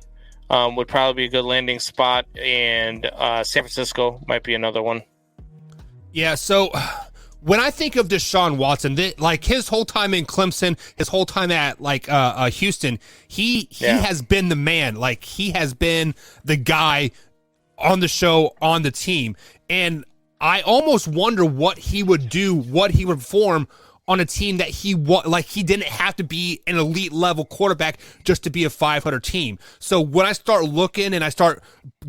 would probably be a good landing spot, and San Francisco might be another one.
Yeah, so when I think of Deshaun Watson, like his whole time in Clemson, his whole time at Houston, he has been the man. Like, he has been the guy on the show, on the team. And I almost wonder what he would do, what he would perform on a team that he didn't have to be an elite level quarterback just to be a 500 team. So when I start looking and I start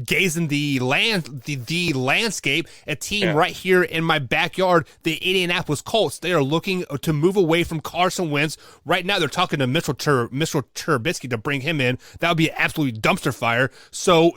gazing the landscape, a team right here in my backyard, the Indianapolis Colts, they are looking to move away from Carson Wentz. Right now, they're talking to Mitchell Trubisky to bring him in. That would be an absolute dumpster fire. So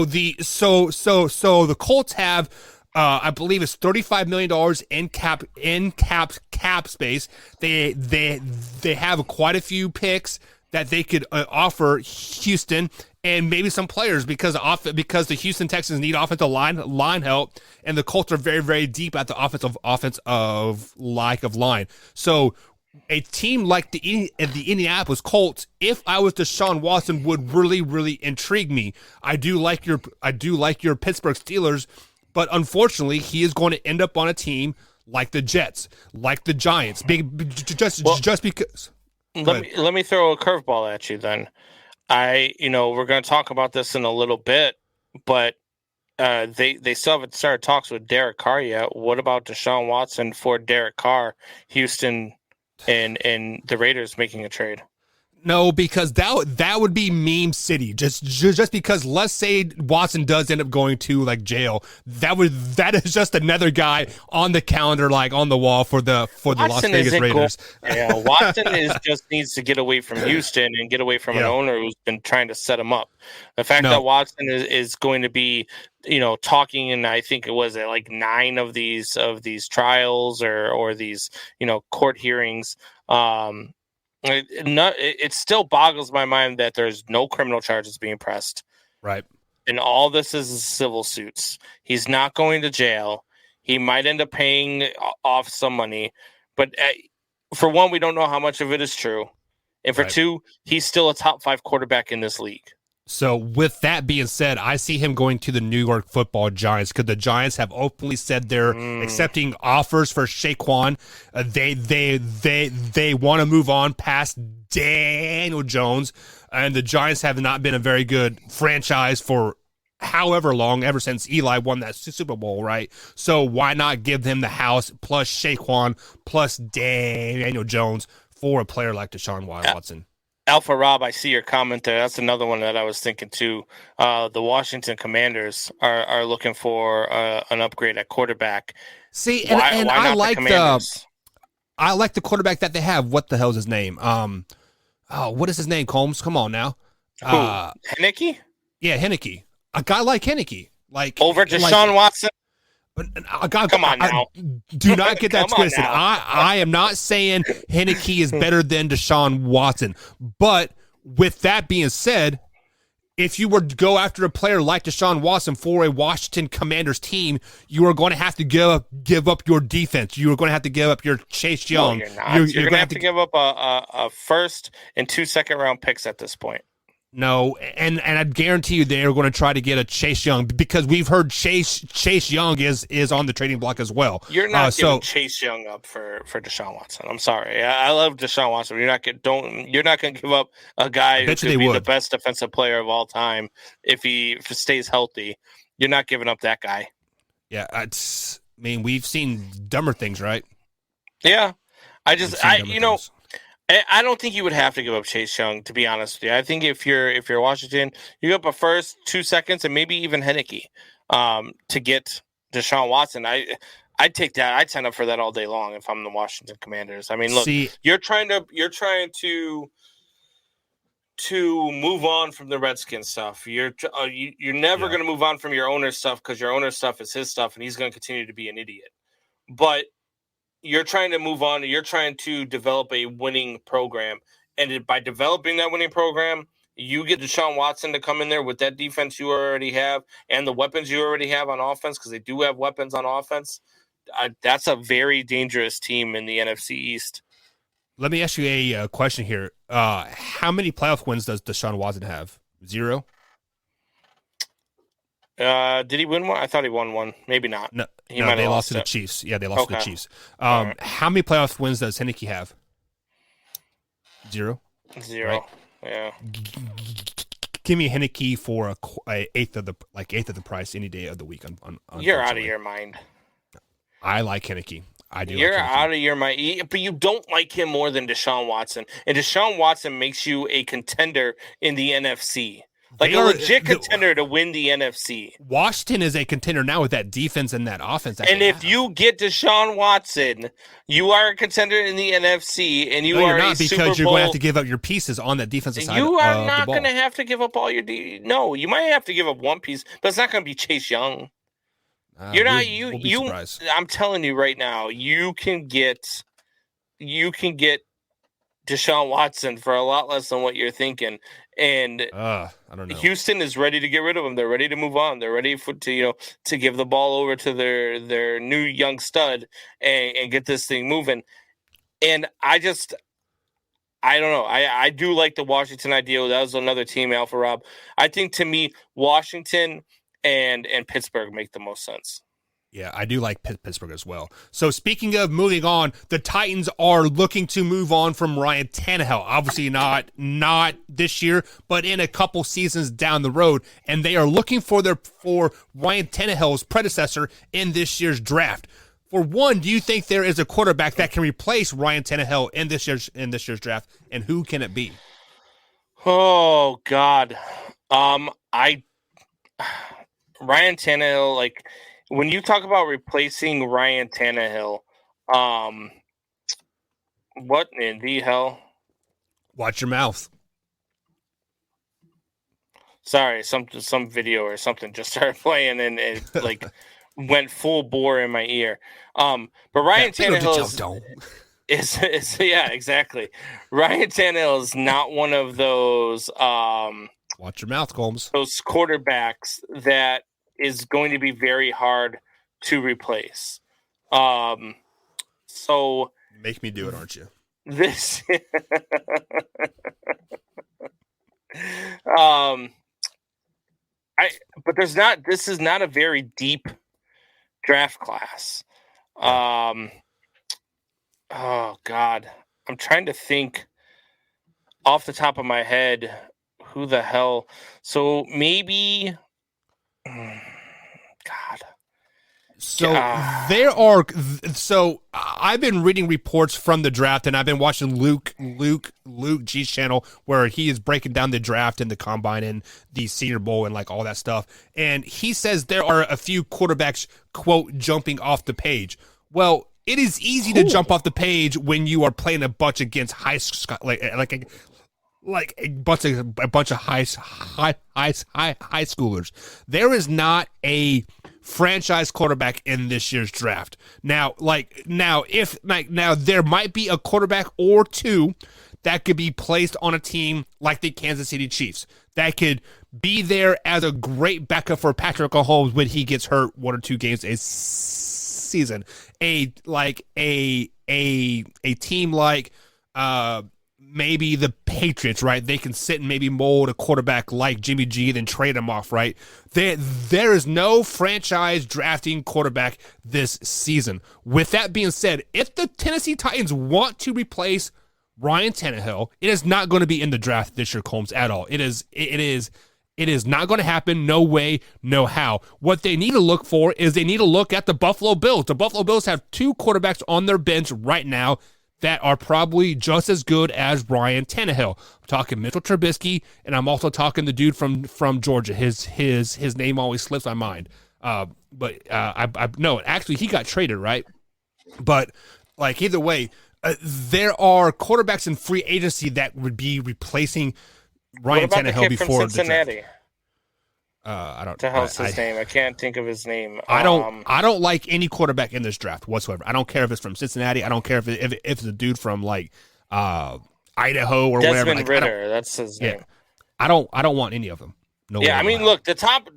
the Colts have, I believe it's $35 million in cap space. They have quite a few picks that they could offer Houston, and maybe some players because the Houston Texans need offensive line help, and the Colts are very, very deep at the offensive line. So a team like the Indianapolis Colts, if I was Deshaun Watson, would really, really intrigue me. I do like your Pittsburgh Steelers, but unfortunately, he is going to end up on a team like the Jets, like the Giants, just because.
Let me throw a curveball at you then. We're going to talk about this in a little bit, but they still haven't started talks with Derek Carr yet. What about Deshaun Watson for Derek Carr, Houston, and the Raiders making a trade?
No, because that would be meme city. Just because, let's say Watson does end up going to like jail, that is just another guy on the calendar, like on the wall for the Las Vegas Raiders.
Watson just needs to get away from Houston and get away from an owner who's been trying to set him up. The fact that Watson is going to be, talking, and I think it was like 9 of these trials or these court hearings. It still boggles my mind that there's no criminal charges being pressed.
Right.
And all this is civil suits. He's not going to jail. He might end up paying off some money. But for one, we don't know how much of it is true. And for two, he's still a top 5 quarterback in this league.
So with that being said, I see him going to the New York Football Giants because the Giants have openly said they're accepting offers for Saquon. They want to move on past Daniel Jones, and the Giants have not been a very good franchise for however long, ever since Eli won that Super Bowl, right? So why not give them the house plus Saquon plus Daniel Jones for a player like Deshaun Watson?
Alpha Rob, I see your comment there. That's another one that I was thinking too. The Washington Commanders are looking for an upgrade at quarterback.
See, and
why
I
not
like
the Commanders?
I like the quarterback that they have. What the hell's his name? What is his name, Combs? Come on now.
Who? Heineke?
Yeah, Heineke. A guy like Heineke. Like
Over Deshaun Watson?
Come
on now.
Do not get that
Come on
twisted.
now.
I am not saying Heineke is better than Deshaun Watson. But with that being said, if you were to go after a player like Deshaun Watson for a Washington Commanders team, you are going to have to give up your defense. You are going to have to give up your Chase Young.
No, you're not. You're going to have to give up a first and 2 second-round picks at this point.
No, and I guarantee you they are going to try to get a Chase Young because we've heard Chase Young is on the trading block as well.
You're not giving Chase Young up for Deshaun Watson. I'm sorry. I love Deshaun Watson. You're not going to give up a guy who could be the best defensive player of all time if he stays healthy. You're not giving up that guy.
Yeah, we've seen dumber things, right?
Yeah, I don't think you would have to give up Chase Young, to be honest with you. I think if you're Washington, you give up a first, 2 seconds, and maybe even Heineke to get Deshaun Watson. I'd take that. I'd sign up for that all day long if I'm the Washington Commanders. I mean, look, you're trying to move on from the Redskins stuff. You're never going to move on from your owner's stuff because your owner's stuff is his stuff, and he's going to continue to be an idiot. But you're trying to move on. You're trying to develop a winning program. And by developing that winning program, you get Deshaun Watson to come in there with that defense you already have and the weapons you already have on offense, because they do have weapons on offense. That's a very dangerous team in the NFC East.
Let me ask you a question here. How many playoff wins does Deshaun Watson have? 0?
Did he win one? I thought he won one. Maybe not.
No, they lost to the Chiefs. Yeah, they lost to the Chiefs. Right. How many playoff wins does Heineke have? 0.
Right? Yeah.
Give me Heineke for a eighth of the price any day of the week.
You're out of your mind.
I like Heineke. I do.
You're out of your mind, but you don't like him more than Deshaun Watson, and Deshaun Watson makes you a contender in the NFC. Like a legit contender to win the NFC.
Washington is a contender now with that defense and that offense.
And if you get Deshaun Watson, you are a contender in the NFC, and you are
not
a Super
because you're
Bowl.
going to have to give up your pieces on that defensive side.
You are not going to have to give up all your. No, you might have to give up one piece, but it's not going to be Chase Young. You're not. We'll I'm telling you right now, you can get Deshaun Watson for a lot less than what you're thinking. And
I don't know.
Houston is ready to get rid of him. They're ready to move on. They're ready to give the ball over to their new young stud and get this thing moving. And I don't know. I do like the Washington idea. That was another team, Alpha Rob. I think to me, Washington and Pittsburgh make the most sense.
Yeah, I do like Pittsburgh as well. So speaking of moving on, the Titans are looking to move on from Ryan Tannehill. Obviously not this year, but in a couple seasons down the road. And they are looking for Ryan Tannehill's predecessor in this year's draft. For one, do you think there is a quarterback that can replace Ryan Tannehill in this year's draft? And who can it be?
Oh, God. Ryan Tannehill, like, when you talk about replacing Ryan Tannehill, what in the hell?
Watch your mouth.
Sorry, some video or something just started playing and it like went full bore in my ear. But Ryan Tannehill is yeah, exactly. Ryan Tannehill is not one of those
watch your mouth, Combs.
Those quarterbacks that is going to be very hard to replace. So
make me do it, aren't you?
This this is not a very deep draft class. Oh God. I'm trying to think off the top of my head who the hell. So maybe God.
So there are. So I've been reading reports from the draft, and I've been watching Luke G's channel where he is breaking down the draft and the combine and the Senior Bowl and like all that stuff. And he says there are a few quarterbacks, quote, jumping off the page. Well, it is easy to jump off the page when you are playing a bunch against high a bunch of high schoolers. There is not a franchise quarterback in this year's draft. Now there might be a quarterback or two that could be placed on a team like the Kansas City Chiefs that could be there as a great backup for Patrick Mahomes when he gets hurt 1 or 2 games a season. A team like maybe the Patriots, right? They can sit and maybe mold a quarterback like Jimmy G, then trade him off, right? There is no franchise drafting quarterback this season. With that being said, if the Tennessee Titans want to replace Ryan Tannehill, it is not going to be in the draft this year, Combs, at all. It is not going to happen. No way, no how. What they need to look for is they need to look at the Buffalo Bills. The Buffalo Bills have 2 quarterbacks on their bench right now that are probably just as good as Ryan Tannehill. I'm talking Mitchell Trubisky, and I'm also talking the dude from Georgia. His name always slips my mind. But I no, actually he got traded, right? But like either way, there are quarterbacks in free agency that would be replacing Ryan Tannehill before
Cincinnati?
The draft. I don't.
What the hell's his name? I can't think of his name.
I don't like any quarterback in this draft whatsoever. I don't care if it's from Cincinnati. I don't care if it's a dude from like Idaho or whatever.
Desmond Ritter, that's his name.
I don't want any of them. No.
Yeah, I mean, look, the top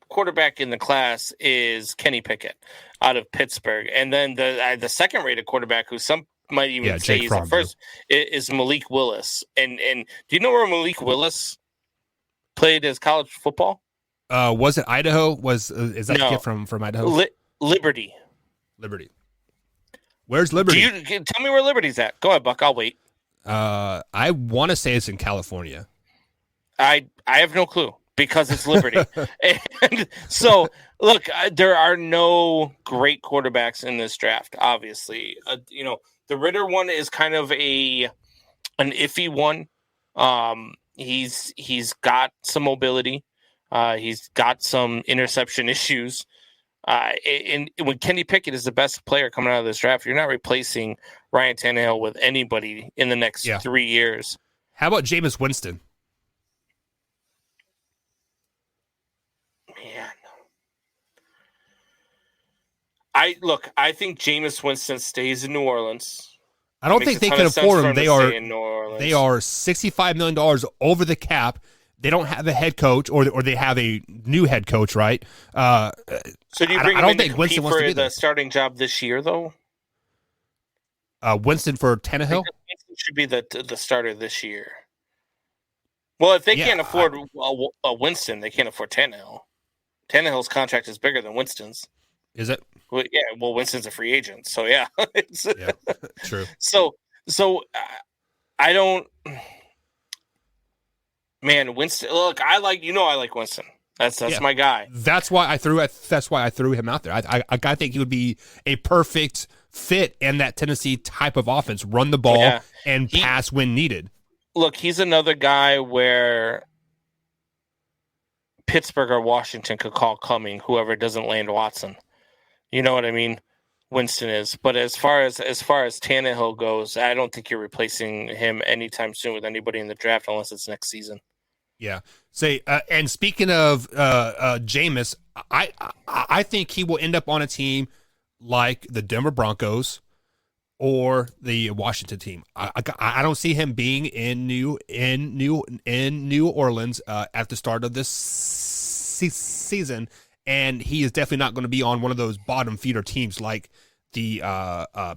quarterback in the class is Kenny Pickett out of Pittsburgh, and then the second rated quarterback, who some might even say he's the first, is Malik Willis. And do you know where Malik Willis played his college football?
Was it Idaho? Is that kid from Idaho?
Liberty.
Where's Liberty?
Tell me where Liberty's at. Go ahead, Buck. I'll wait.
I want to say it's in California.
I have no clue because it's Liberty. And so, look, there are no great quarterbacks in this draft. Obviously, the Ritter one is kind of an iffy one. He's got some mobility. He's got some interception issues. And when Kenny Pickett is the best player coming out of this draft, you're not replacing Ryan Tannehill with anybody in the next 3 years.
How about Jameis Winston?
Man. I think Jameis Winston stays in New Orleans.
I don't think they can afford him. They are $65 million over the cap. They don't have a head coach, or they have a new head coach, right?
So do you bring him in to compete for the
there.
starting job this year, though?
Winston for Tannehill?
Winston should be the starter this year. Well, if they can't afford Winston, they can't afford Tannehill. Tannehill's contract is bigger than Winston's.
Is it?
Well, yeah. Well, Winston's a free agent, so yeah.
True.
So I don't. Man, Winston. Look, I like Winston. That's my guy.
That's why I threw him out there. I think he would be a perfect fit in that Tennessee type of offense. Run the ball and pass when needed.
Look, he's another guy where Pittsburgh or Washington could call coming whoever doesn't land Watson. You know what I mean? Winston is. But as far as Tannehill goes, I don't think you're replacing him anytime soon with anybody in the draft unless it's next season.
Yeah. And speaking of Jameis, I think he will end up on a team like the Denver Broncos or the Washington team. I don't see him being in New Orleans at the start of this season, and he is definitely not going to be on one of those bottom feeder teams like the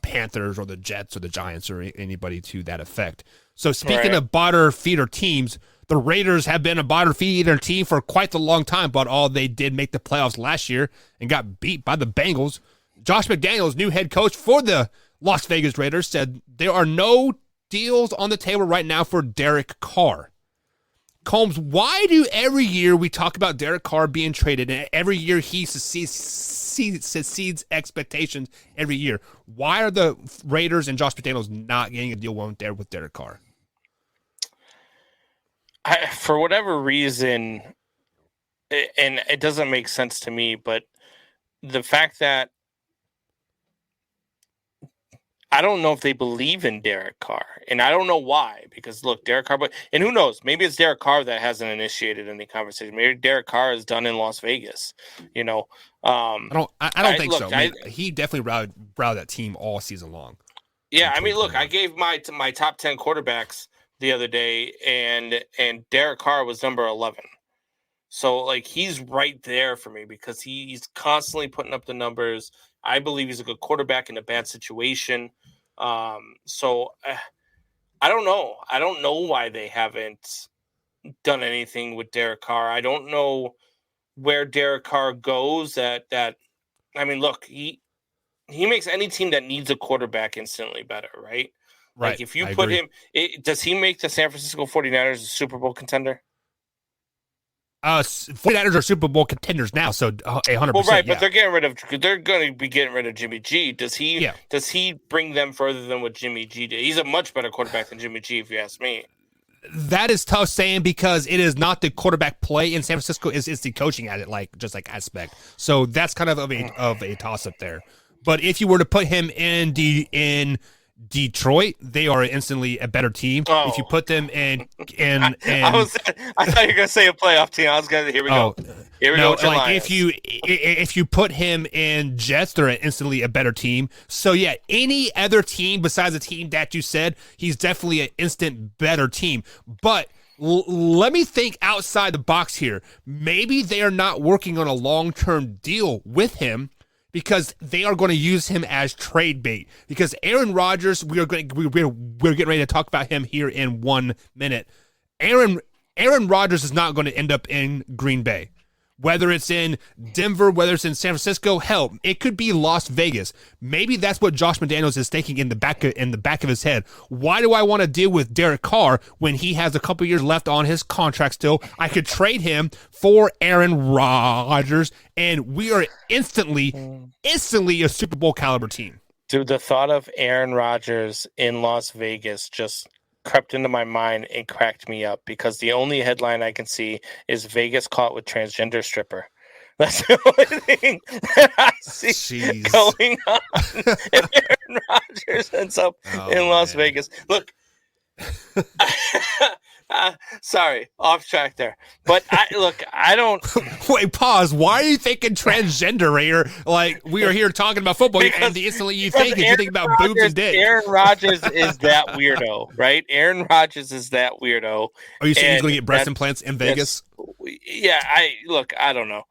Panthers or the Jets or the Giants or anybody to that effect. So speaking of bottom feeder teams, the Raiders have been a bottom feeder team for quite a long time, but they did make the playoffs last year and got beat by the Bengals. Josh McDaniels, new head coach for the Las Vegas Raiders, said there are no deals on the table right now for Derek Carr. Combs, why do every year we talk about Derek Carr being traded, and every year he exceeds expectations every year. Why are the Raiders and Josh McDaniels not getting a deal with Derek Carr?
For whatever reason, and it doesn't make sense to me, but the fact that I don't know if they believe in Derek Carr, and I don't know why. Because look, Derek Carr, and who knows? Maybe it's Derek Carr that hasn't initiated any conversation. Maybe Derek Carr is done in Las Vegas. I
don't think so. He definitely routed that team all season long.
Yeah, I mean, look, I gave my top 10 quarterbacks the other day, and Derek Carr was number 11. So like he's right there for me because he's constantly putting up the numbers. I believe he's a good quarterback in a bad situation. So I don't know. I don't know why they haven't done anything with Derek Carr. I don't know where Derek Carr goes. I mean, look, he makes any team that needs a quarterback instantly better, right?
Right.
Like if you put him, does he make the San Francisco 49ers a Super Bowl contender?
49ers are Super Bowl contenders now, so 100%.
Well, right, but they're going to be getting rid of Jimmy G. Does he bring them further than what Jimmy G did? He's a much better quarterback than Jimmy G, if you ask me.
That is tough saying because it is not the quarterback play in San Francisco; it's the coaching at it, just like aspect. So that's kind of a toss up there. But if you were to put him in Detroit, they are instantly a better team.
Oh.
If you put them in
I thought you were gonna say a playoff team. I was gonna here we go. Here we go.
Like if you put him in Jets, they're instantly a better team. So yeah, any other team besides the team that you said, he's definitely an instant better team. But let me think outside the box here. Maybe they are not working on a long-term deal with him, because they are going to use him as trade bait. Because Aaron Rodgers, we're getting ready to talk about him here in 1 minute. Aaron Rodgers is not going to end up in Green Bay. Whether it's in Denver, whether it's in San Francisco, hell, it could be Las Vegas. Maybe that's what Josh McDaniels is thinking in the back of his head. Why do I want to deal with Derek Carr when he has a couple years left on his contract still? I could trade him for Aaron Rodgers, and we are instantly a Super Bowl caliber team.
Dude, the thought of Aaron Rodgers in Las Vegas just crept into my mind and cracked me up because the only headline I can see is Vegas caught with transgender stripper. That's the only thing that I see going on. If Aaron Rodgers ends up in Las Vegas. Look, sorry, off track there. But I don't.
Wait, pause. Why are you thinking transgender here? Like, we are here talking about football, and instantly you think about boobs and dick.
Aaron Rodgers is that weirdo, right? Aaron Rodgers is that weirdo.
Are you saying he's going to get breast implants in Vegas?
Yeah, I don't know.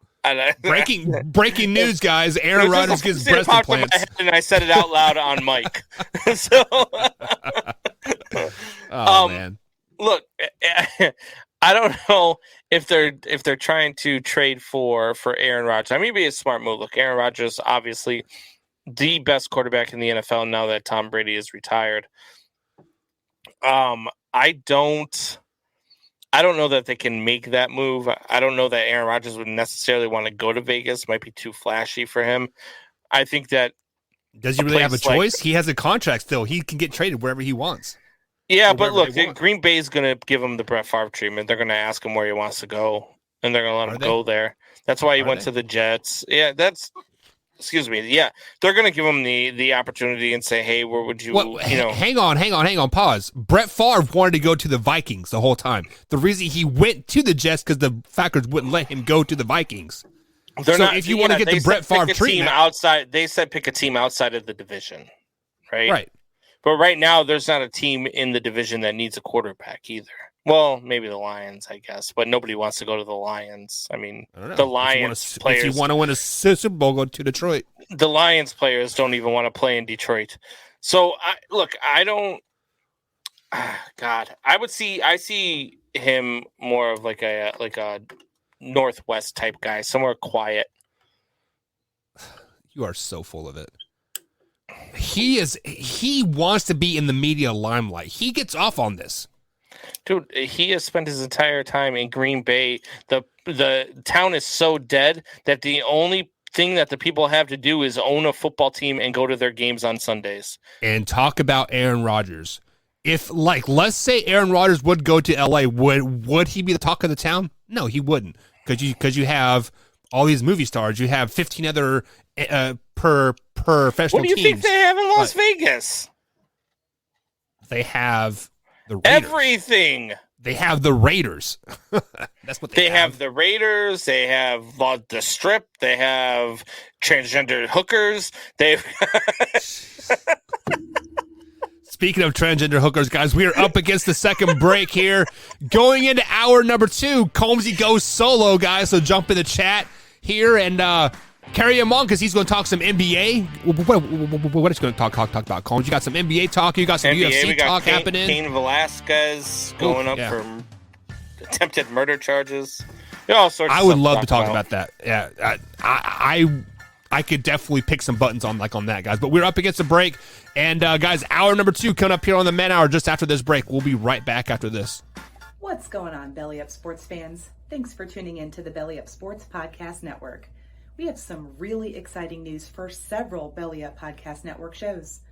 Breaking news, guys. Aaron Rodgers gets breast implants.
And I said it out loud on mic. So,
man.
Look, I don't know if they're trying to trade for Aaron Rodgers. I mean, it'd be a smart move. Look, Aaron Rodgers, obviously the best quarterback in the NFL now that Tom Brady is retired. I don't know that they can make that move. I don't know that Aaron Rodgers would necessarily want to go to Vegas. Might be too flashy for him. I think that.
Does he really have a choice? He has a contract still. He can get traded wherever he wants.
Yeah, but look, Green Bay is going to give him the Brett Favre treatment. They're going to ask him where he wants to go, and they're going to let him go there. That's why he went to the Jets. Yeah, excuse me. Yeah, they're going to give him the opportunity and say, hey, where would you,
Hang on, pause. Brett Favre wanted to go to the Vikings the whole time. The reason he went to the Jets because the Packers wouldn't let him go to the Vikings. If you want to get the Brett Favre treatment.
They said pick a team outside of the division, right?
Right.
But right now, there's not a team in the division that needs a quarterback either. Well, maybe the Lions, I guess, but nobody wants to go to the Lions. I mean, the Lions players.
If you want to win a Super Bowl, go to Detroit.
The Lions players don't even want to play in Detroit. So, I don't. God, I see him more of like a Northwest type guy, somewhere quiet.
You are so full of it. He wants to be in the media limelight. He gets off on this.
Dude, he has spent his entire time in Green Bay. The town is so dead that the only thing that the people have to do is own a football team and go to their games on Sundays.
And talk about Aaron Rodgers. If, like, let's say Aaron Rodgers would go to LA, would he be the talk of the town? No, he wouldn't. Because you have all these movie stars. You have 15 other professional teams.
What do you think they have in Las Vegas?
They have the Raiders.
Everything.
They have the Raiders. That's what they have.
The Raiders. They have the Strip. They have transgender hookers. They.
Speaking of transgender hookers, guys, we are up against the second break here. Going into hour number 2, Combsy goes solo, guys. So jump in the chat here and carry him on because he's going to talk some NBA. What is he going to talk about, Combs? You got some NBA talk. You got some UFC talk happening.
Cain Velasquez going up for attempted murder charges. All sorts.
I would love to talk about that. Yeah, I could definitely pick some buttons on that, guys. But we're up against the break. And, guys, hour number 2 coming up here on the Man Hour just after this break. We'll be right back after this.
What's going on, Belly Up Sports fans? Thanks for tuning in to the Belly Up Sports Podcast Network. We have some really exciting news for several Belly Up Podcast Network shows.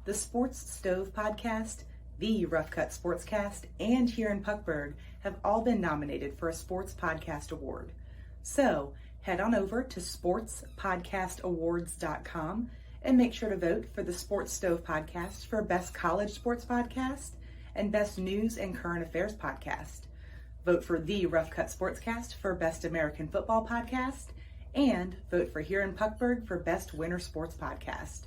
The Sports Stove Podcast, the Rough Cut Sportscast, and Here in Puckburg have all been nominated for a Sports Podcast Award. So, head on over to sportspodcastawards.com and make sure to vote for the Sports Stove Podcast for Best College Sports Podcast and Best News and Current Affairs Podcast. Vote for the Rough Cut Sportscast for Best American Football Podcast, and vote for Here in Puckburg for Best Winter Sports Podcast.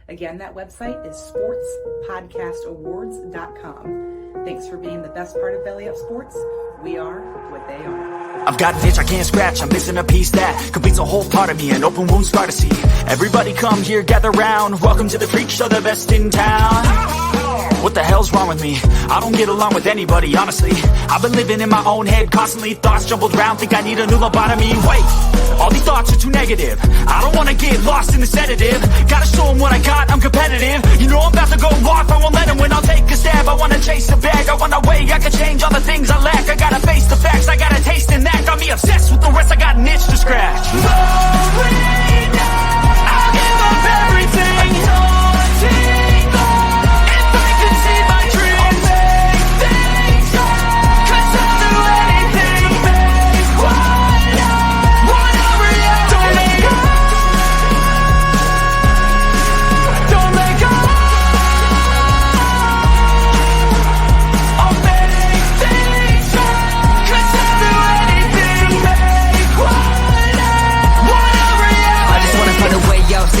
Again, that website is sportspodcastawards.com. Thanks for being the best part of Belly Up Sports. We are what they are.
I've got an itch I can't scratch, I'm missing a piece that completes a whole part of me, an open wound scar to see. Everybody come here, gather round, welcome to the freak show, the best in town. What the hell's wrong with me? I don't get along with anybody, honestly. I've been living in my own head, constantly thoughts jumbled around, think I need a new lobotomy. Wait, all these thoughts are too negative. I don't wanna get lost in the sedative. Gotta show them what I got, I'm competitive. You know I'm about to go off, I won't let them win, I'll take a stab. I wanna chase the bag, I wanna weigh, I can change all the things I lack. I gotta face the facts, I got a taste in that. Got me obsessed with the rest, I got an itch to scratch. I'll give up everything.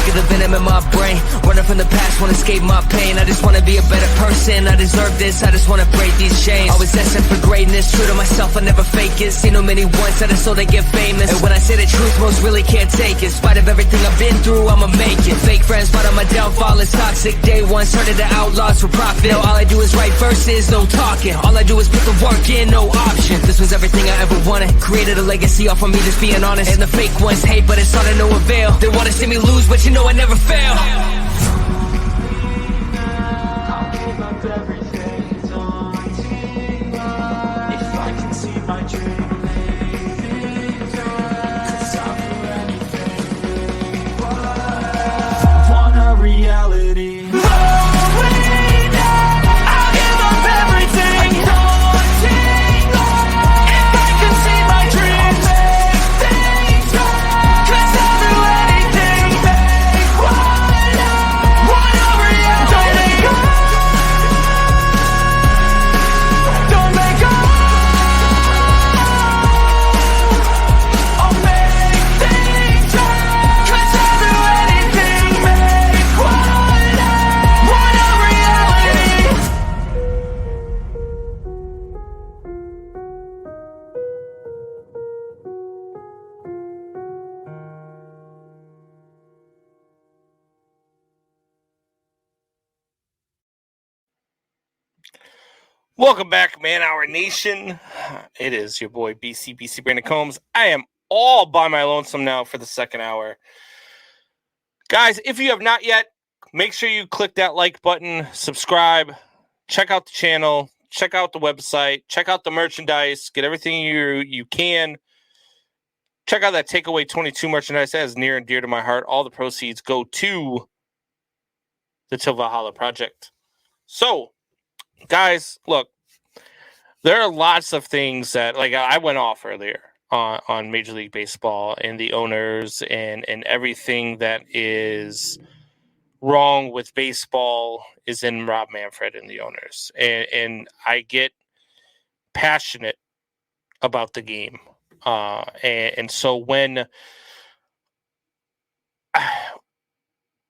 The venom in my brain, running from the past, wanna escape my pain. I just wanna be a better person, I deserve this, I just wanna break these chains. Always destined for greatness, true to myself, I never fake it. Seen no many once, that is so they get famous. And when I say the truth, most really can't take it. In spite of everything I've been through, I'ma make it. Fake friends, but on my downfall is toxic. Day one, started the outlaws for profit. All I do is write verses, no talking. All I do is put the work in, no option. This was everything I ever wanted, created a legacy off of me just being honest. And the fake ones hate, but it's all to no avail. They wanna see me lose, but you know I never fail. I'll give up everything, daunting if I can see my dream. Want a reality.
Welcome back, Man Hour Nation. It is your boy BC Brandon Combs. I am all by my lonesome now for the second hour. Guys, if you have not yet, make sure you click that like button, subscribe, check out the channel, check out the website, check out the merchandise, get everything you can. check out that Takeaway 22 merchandise. That is near and dear to my heart. All the proceeds go to the Till Valhalla Project. So, guys, look, there are lots of things that, like, I went off earlier on Major League Baseball and the owners and everything that is wrong with baseball is in Rob Manfred and the owners. And I get passionate about the game. And so when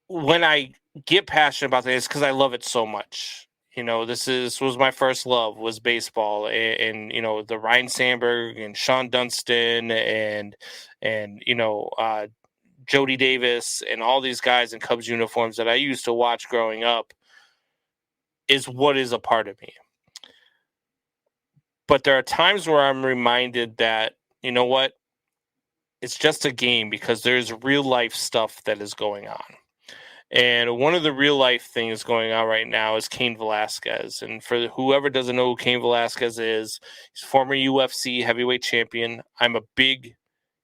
I get passionate about it, it's because I love it so much. You know, this was my first love, was baseball, and you know, the Ryan Sandberg and Sean Dunston and Jody Davis and all these guys in Cubs uniforms that I used to watch growing up is what is a part of me. But there are times where I'm reminded that, you know what, it's just a game, because there's real life stuff that is going on. And one of the real life things going on right now is Cain Velasquez. And for whoever doesn't know who Cain Velasquez is, he's a former UFC heavyweight champion. I'm a big,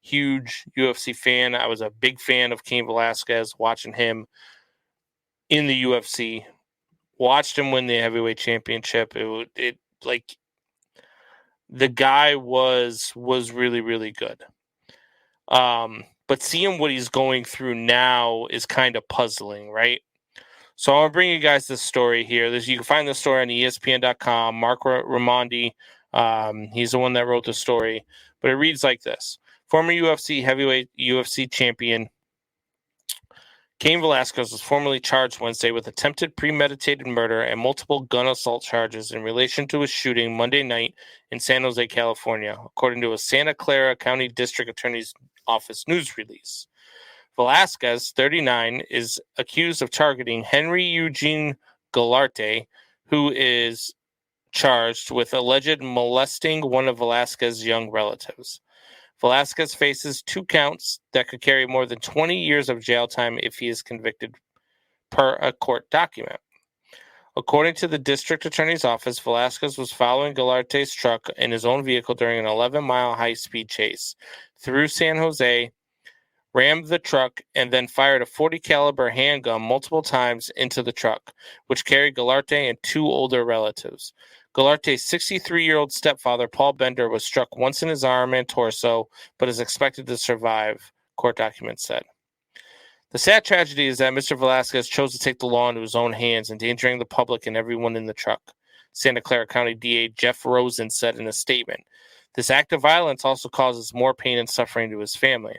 huge UFC fan. I was a big fan of Cain Velasquez, watching him in the UFC. Watched him win the heavyweight championship. It like, the guy was really, really good. But seeing what he's going through now is kind of puzzling, right? So I'm going to bring you guys this story here. You can find the story on ESPN.com. Mark Raimondi, he's the one that wrote the story. But it reads like this. Former heavyweight UFC champion Cain Velasquez was formally charged Wednesday with attempted premeditated murder and multiple gun assault charges in relation to a shooting Monday night in San Jose, California, according to a Santa Clara County District Attorney's Office news release. Velasquez, 39, is accused of targeting Henry Eugene Galarte, who is charged with alleged molesting one of Velasquez's young relatives. Velasquez faces 2 counts that could carry more than 20 years of jail time if he is convicted, per a court document. According to the district attorney's office, Velasquez was following Galarte's truck in his own vehicle during an 11-mile high-speed chase through San Jose, rammed the truck, and then fired a .40 caliber handgun multiple times into the truck, which carried Galarte and 2 older relatives. Galarte's 63-year-old stepfather, Paul Bender, was struck once in his arm and torso, but is expected to survive, court documents said. The sad tragedy is that Mr. Velasquez chose to take the law into his own hands, endangering the public and everyone in the truck, Santa Clara County DA Jeff Rosen said in a statement. This act of violence also causes more pain and suffering to his family.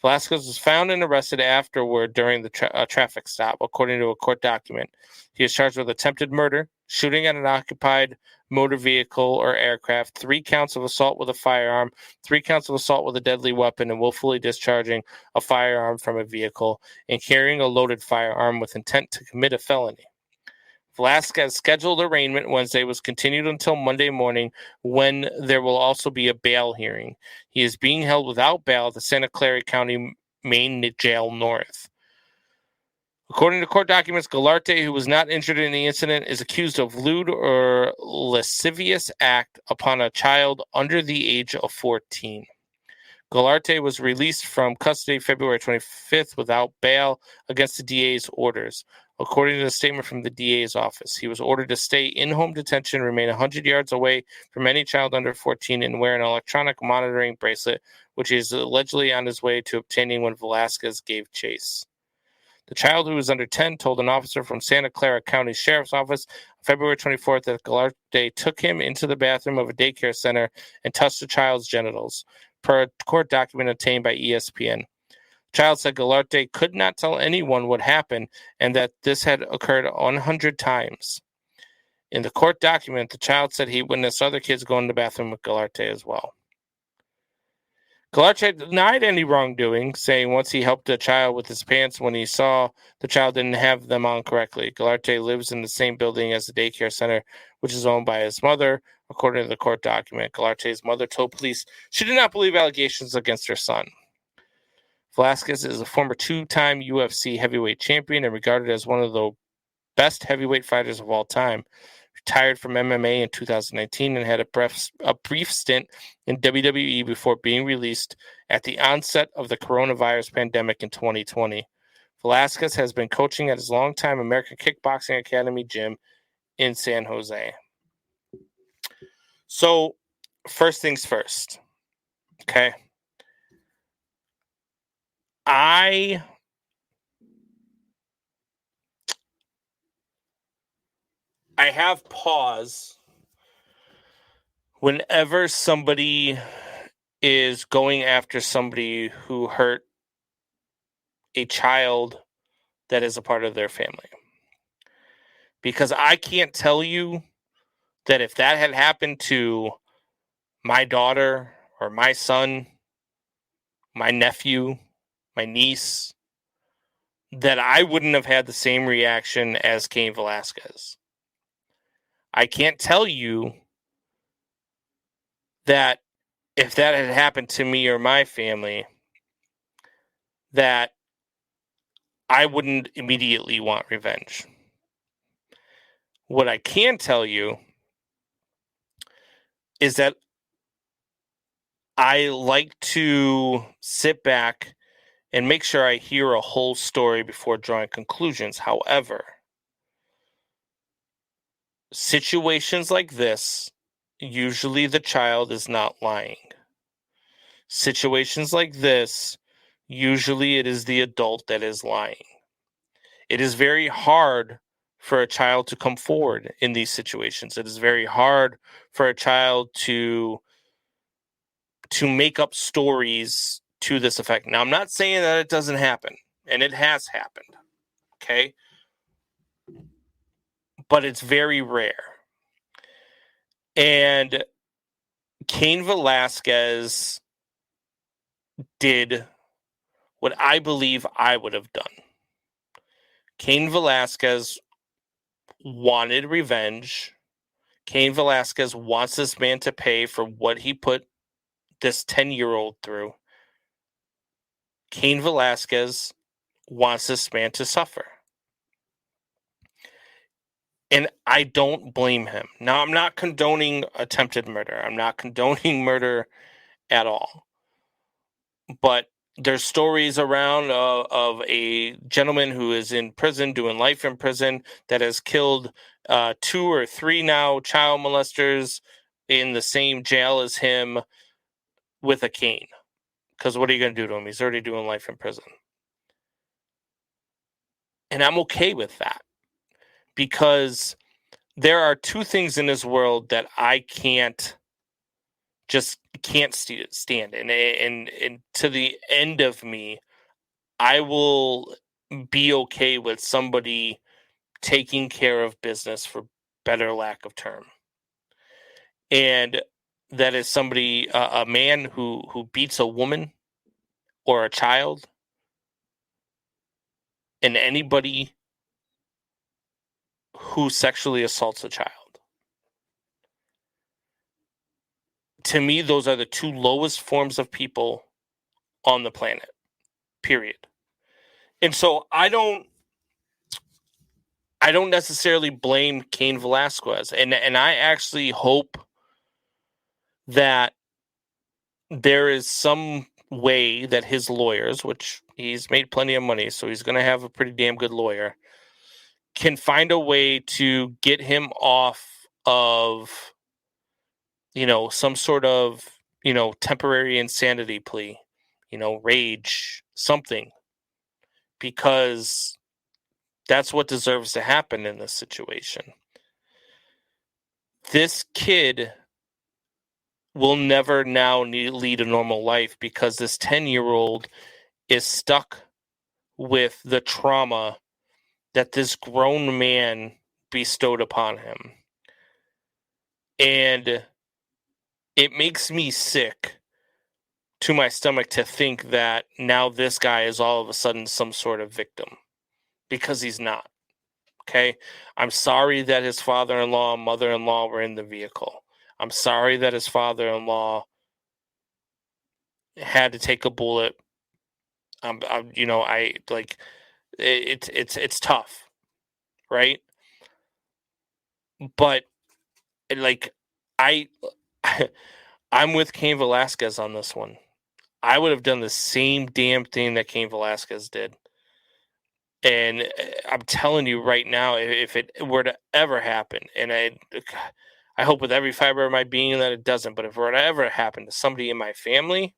Velasquez was found and arrested afterward during the traffic stop, according to a court document. He is charged with attempted murder, shooting at an occupied motor vehicle or aircraft, 3 counts of assault with a firearm, 3 counts of assault with a deadly weapon, and willfully discharging a firearm from a vehicle, and carrying a loaded firearm with intent to commit a felony. Velasquez's scheduled arraignment Wednesday was continued until Monday morning, when there will also be a bail hearing. He is being held without bail at the Santa Clara County Main Jail North. According to court documents, Galarte, who was not injured in the incident, is accused of lewd or lascivious act upon a child under the age of 14. Galarte was released from custody February 25th without bail against the DA's orders. According to a statement from the DA's office, he was ordered to stay in home detention, remain 100 yards away from any child under 14, and wear an electronic monitoring bracelet, which he is allegedly on his way to obtaining when Velasquez gave chase. The child, who was under 10, told an officer from Santa Clara County Sheriff's Office on February 24th that Galarte took him into the bathroom of a daycare center and touched the child's genitals, per a court document obtained by ESPN. The child said Galarte could not tell anyone what happened and that this had occurred 100 times. In the court document, the child said he witnessed other kids go in the bathroom with Galarte as well. Galarte denied any wrongdoing, saying once he helped a child with his pants when he saw the child didn't have them on correctly. Galarte lives in the same building as the daycare center, which is owned by his mother. According to the court document, Galarte's mother told police she did not believe allegations against her son. Velasquez is a former 2-time UFC heavyweight champion and regarded as one of the best heavyweight fighters of all time. Retired from MMA in 2019 and had a brief stint in WWE before being released At the onset of the coronavirus pandemic in 2020, Velasquez has been coaching at his longtime American Kickboxing Academy gym in San Jose. So, first things first, okay? I have pause whenever somebody is going after somebody who hurt a child that is a part of their family. Because I can't tell you that if that had happened to my daughter or my son, my nephew, my niece, that I wouldn't have had the same reaction as Cain Velasquez. I can't tell you that if that had happened to me or my family, that I wouldn't immediately want revenge. What I can tell you is that I like to sit back and make sure I hear a whole story before drawing conclusions. However, situations like this, usually the child is not lying. Situations like this, usually it is the adult that is lying. It is very hard for a child to come forward in these situations. It is very hard for a child to make up stories to this effect. Now, I'm not saying that it doesn't happen, and it has happened, okay? But it's very rare. And Cain Velasquez did what I believe I would have done. Cain Velasquez wanted revenge. Cain Velasquez wants this man to pay for what he put this 10-year-old through. Cain Velasquez wants this man to suffer. And I don't blame him. Now, I'm not condoning attempted murder. I'm not condoning murder at all. But there's stories around of a gentleman who is in prison, doing life in prison, that has killed 2 or 3 now child molesters in the same jail as him with a cane. Because what are you going to do to him? He's already doing life in prison. And I'm okay with that. Because there are 2 things in this world that I can't stand. And to the end of me, I will be okay with somebody taking care of business, for better lack of term. And that is somebody, a man who beats a woman or a child, and anybody who sexually assaults a child. To me, those are the 2 lowest forms of people on the planet, period. And so I don't necessarily blame Cain Velasquez. And I actually hope that there is some way that his lawyers, which he's made plenty of money, so he's going to have a pretty damn good lawyer, can find a way to get him off of, some sort of, temporary insanity plea, rage, something, because that's what deserves to happen in this situation. This kid will never now lead a normal life because this 10-year-old is stuck with the trauma that this grown man bestowed upon him. And it makes me sick to my stomach to think that now this guy is all of a sudden some sort of victim, because he's not. Okay? I'm sorry that his father-in-law and mother-in-law were in the vehicle. I'm sorry that his father-in-law had to take a bullet. It's tough, right? But I'm with Cain Velasquez on this one. I would have done the same damn thing that Cain Velasquez did. And I'm telling you right now, if it were to ever happen, and I hope with every fiber of my being that it doesn't, but if it were to ever happen to somebody in my family,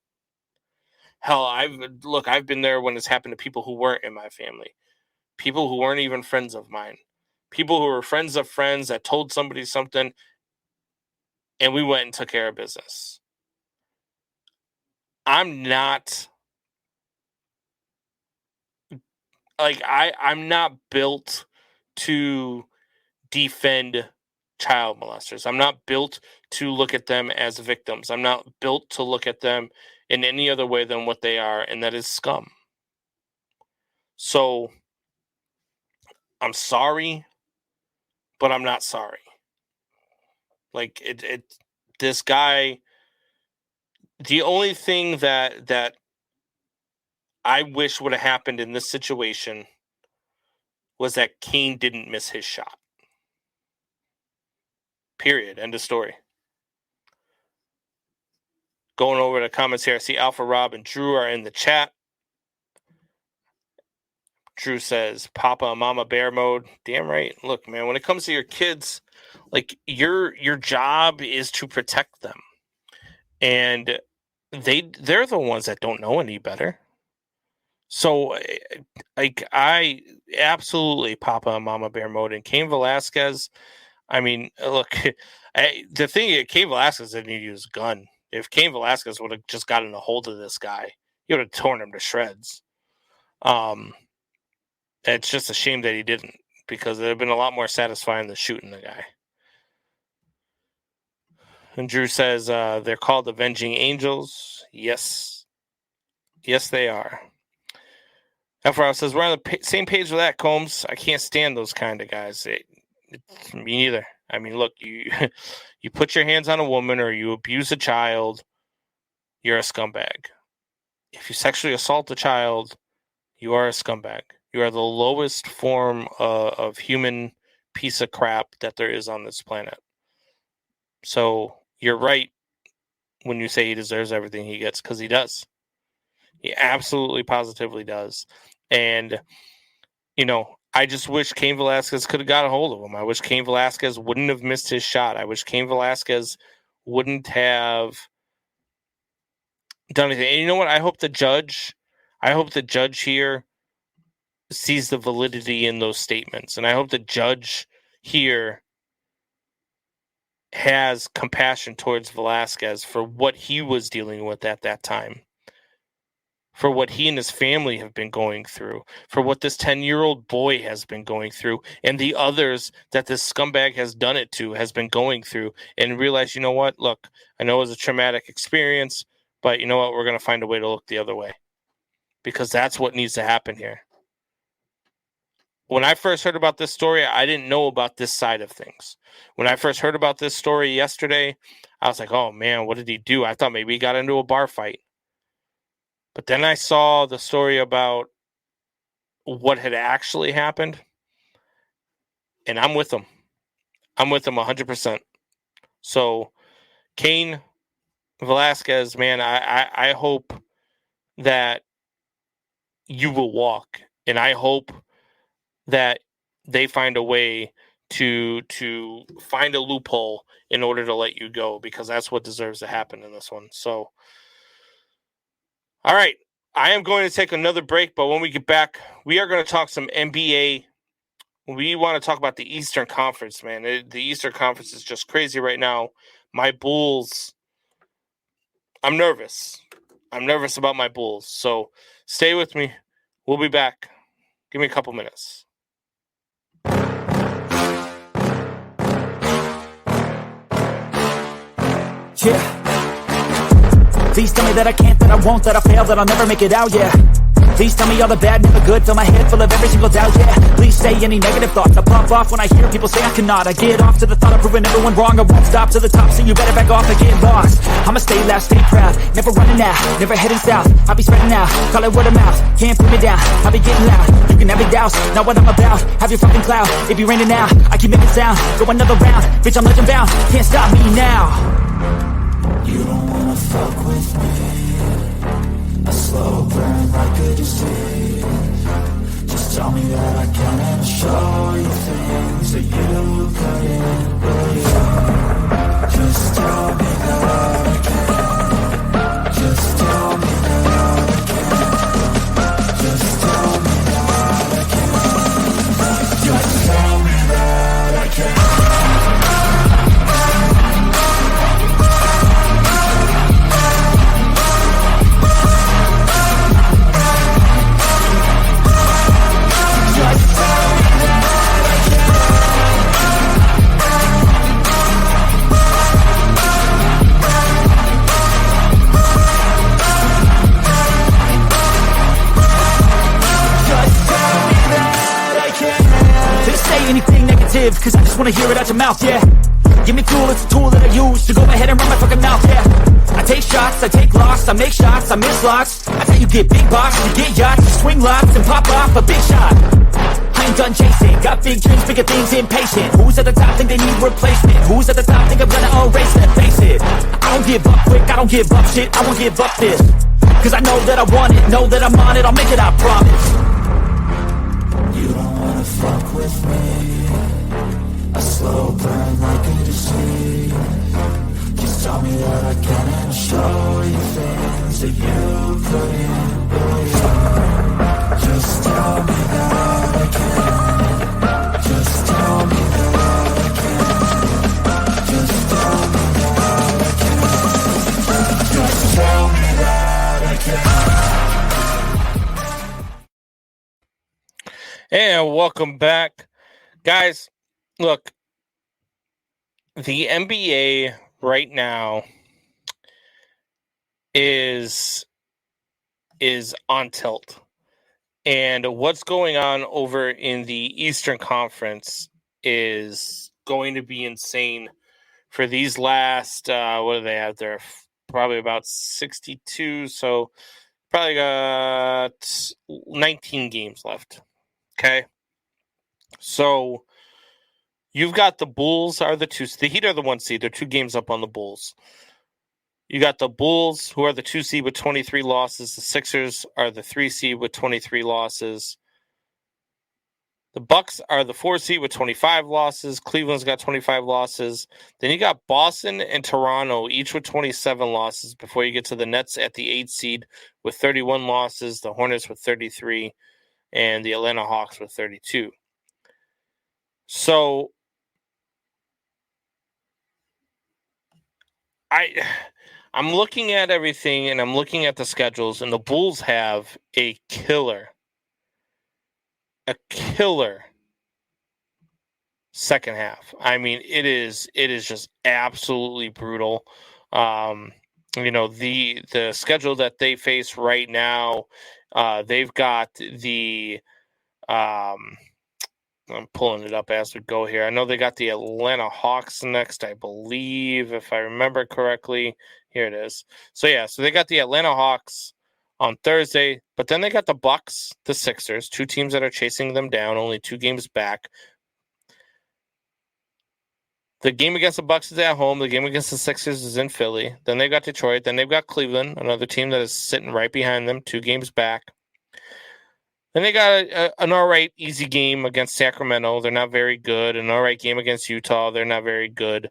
hell, I've been there when it's happened to people who weren't in my family, people who weren't even friends of mine, people who were friends of friends that told somebody something, and we went and took care of business. I'm not I'm not built to defend child molesters. I'm not built to look at them as victims. I'm not built to look at them in any other way than what they are, and that is scum. So I'm sorry, but I'm not sorry. Like this guy, the only thing that I wish would have happened in this situation was that Cain didn't miss his shot. Period. End of story. Going over the comments here, I see Alpha Rob and Drew are in the chat. Drew says, Papa and Mama Bear mode. Damn right. Look, man, when it comes to your kids, like your job is to protect them. And they're the ones that don't know any better. So, I absolutely Papa and Mama Bear mode. And Cain Velasquez, I mean, look, the thing, Cain Velasquez didn't use a gun. If Cain Velasquez would have just gotten a hold of this guy, he would have torn him to shreds. It's just a shame that he didn't, because it would have been a lot more satisfying than shooting the guy. And Drew says they're called Avenging Angels. Yes. Yes, they are. F.R. says, we're on the same page with that, Combs. I can't stand those kind of guys. Me neither. I mean, look, you put your hands on a woman or you abuse a child, you're a scumbag. If you sexually assault a child, you are a scumbag. You are the lowest form of human piece of crap that there is on this planet. So you're right when you say he deserves everything he gets, because he does. He absolutely, positively does. And, I just wish Cain Velasquez could have got a hold of him. I wish Cain Velasquez wouldn't have missed his shot. I wish Cain Velasquez wouldn't have done anything. And you know what? I hope the judge here sees the validity in those statements. And I hope the judge here has compassion towards Velasquez for what he was dealing with at that time, for what he and his family have been going through, for what this 10-year-old boy has been going through, and the others that this scumbag has done it to has been going through, and realize, you know what? Look, I know it was a traumatic experience, but you know what? We're going to find a way to look the other way, because that's what needs to happen here. When I first heard about this story, I didn't know about this side of things. When I first heard about this story yesterday, I was like, oh man, what did he do? I thought maybe he got into a bar fight. But then I saw the story about what had actually happened, and I'm with him. I'm with him 100%. So, Cain Velasquez, man, I hope that you will walk, and I hope that they find a way to find a loophole in order to let you go, because that's what deserves to happen in this one. So, all right, I am going to take another break, but when we get back, we are going to talk some NBA. We want to talk about the Eastern Conference, man. The Eastern Conference is just crazy right now. My Bulls, I'm nervous. I'm nervous about my Bulls. So stay with me. We'll be back. Give me a couple minutes.
Yeah. Please tell me that I can't, that I won't, that I fail, that I'll never make it out, yeah. Please tell me all the bad, never good, fill my head full of every single doubt, yeah. Please say any negative thoughts, I pop off when I hear people say I cannot. I get off to the thought of proving everyone wrong, I won't stop to the top, so you better back off and get lost. I'ma stay loud, stay proud, never running out, never heading south. I'll be spreading out, call it word of mouth, can't put me down, I'll be getting loud. You can have it douse, not what I'm about, have your fucking cloud. It be raining now, I keep making sound, go another round, bitch I'm legend bound, can't stop me now. You don't wanna fuck with me,
A slow burn like a disease. Just tell me that I can and I'll show you things that you couldn't believe. Just tell me that I can. Just tell me that I can. Just tell me that I can. Just tell me that I can.
Anything negative, cause I just wanna hear it out your mouth, yeah. Give me fuel, it's a tool that I use to go ahead and run my fucking mouth, yeah. I take shots, I take loss, I make shots, I miss lots. I tell you get big box, you get yachts, you swing lots and pop off a big shot. I ain't done chasing, got big dreams, bigger things, impatient. Who's at the top think they need replacement? Who's at the top think I'm gonna erase them? Face it, I don't give up quick, I don't give up shit, I won't give up this. Cause I know that I want it, know that I'm on it, I'll make it, I promise.
You don't wanna fuck with me. A slow burn like a disease. Just tell me that I can and I'll show you things that you couldn't believe. Just tell me that I can. Just tell me that I can. Just tell me that I can. Just tell me that I can.
And welcome back. Guys, look, the NBA right now is on tilt. And what's going on over in the Eastern Conference is going to be insane for these last, what do they have there? Probably about 62. So probably got 19 games left. Okay. So you've got the Bulls are the two. The Heat are the 1 seed. They're 2 games up on the Bulls. You got the Bulls, who are the 2 seed with 23 losses. The Sixers are the 3 seed with 23 losses. The Bucks are the 4 seed with 25 losses. Cleveland's got 25 losses. Then you got Boston and Toronto, each with 27 losses, before you get to the Nets at the 8 seed with 31 losses, the Hornets with 33, and the Atlanta Hawks with 32. So I'm looking at everything, and I'm looking at the schedules, and the Bulls have a killer second half. I mean, it is just absolutely brutal. The schedule that they face right now, they've got the I'm pulling it up as we go here. I know they got the Atlanta Hawks next, I believe, if I remember correctly. Here it is. So they got the Atlanta Hawks on Thursday, but then they got the Bucks, the Sixers, 2 teams that are chasing them down, only 2 games back. The game against the Bucks is at home. The game against the Sixers is in Philly. Then they've got Detroit. Then they've got Cleveland, another team that is sitting right behind them, 2 games back. Then they got an all right, easy game against Sacramento. They're not very good. An all right game against Utah. They're not very good.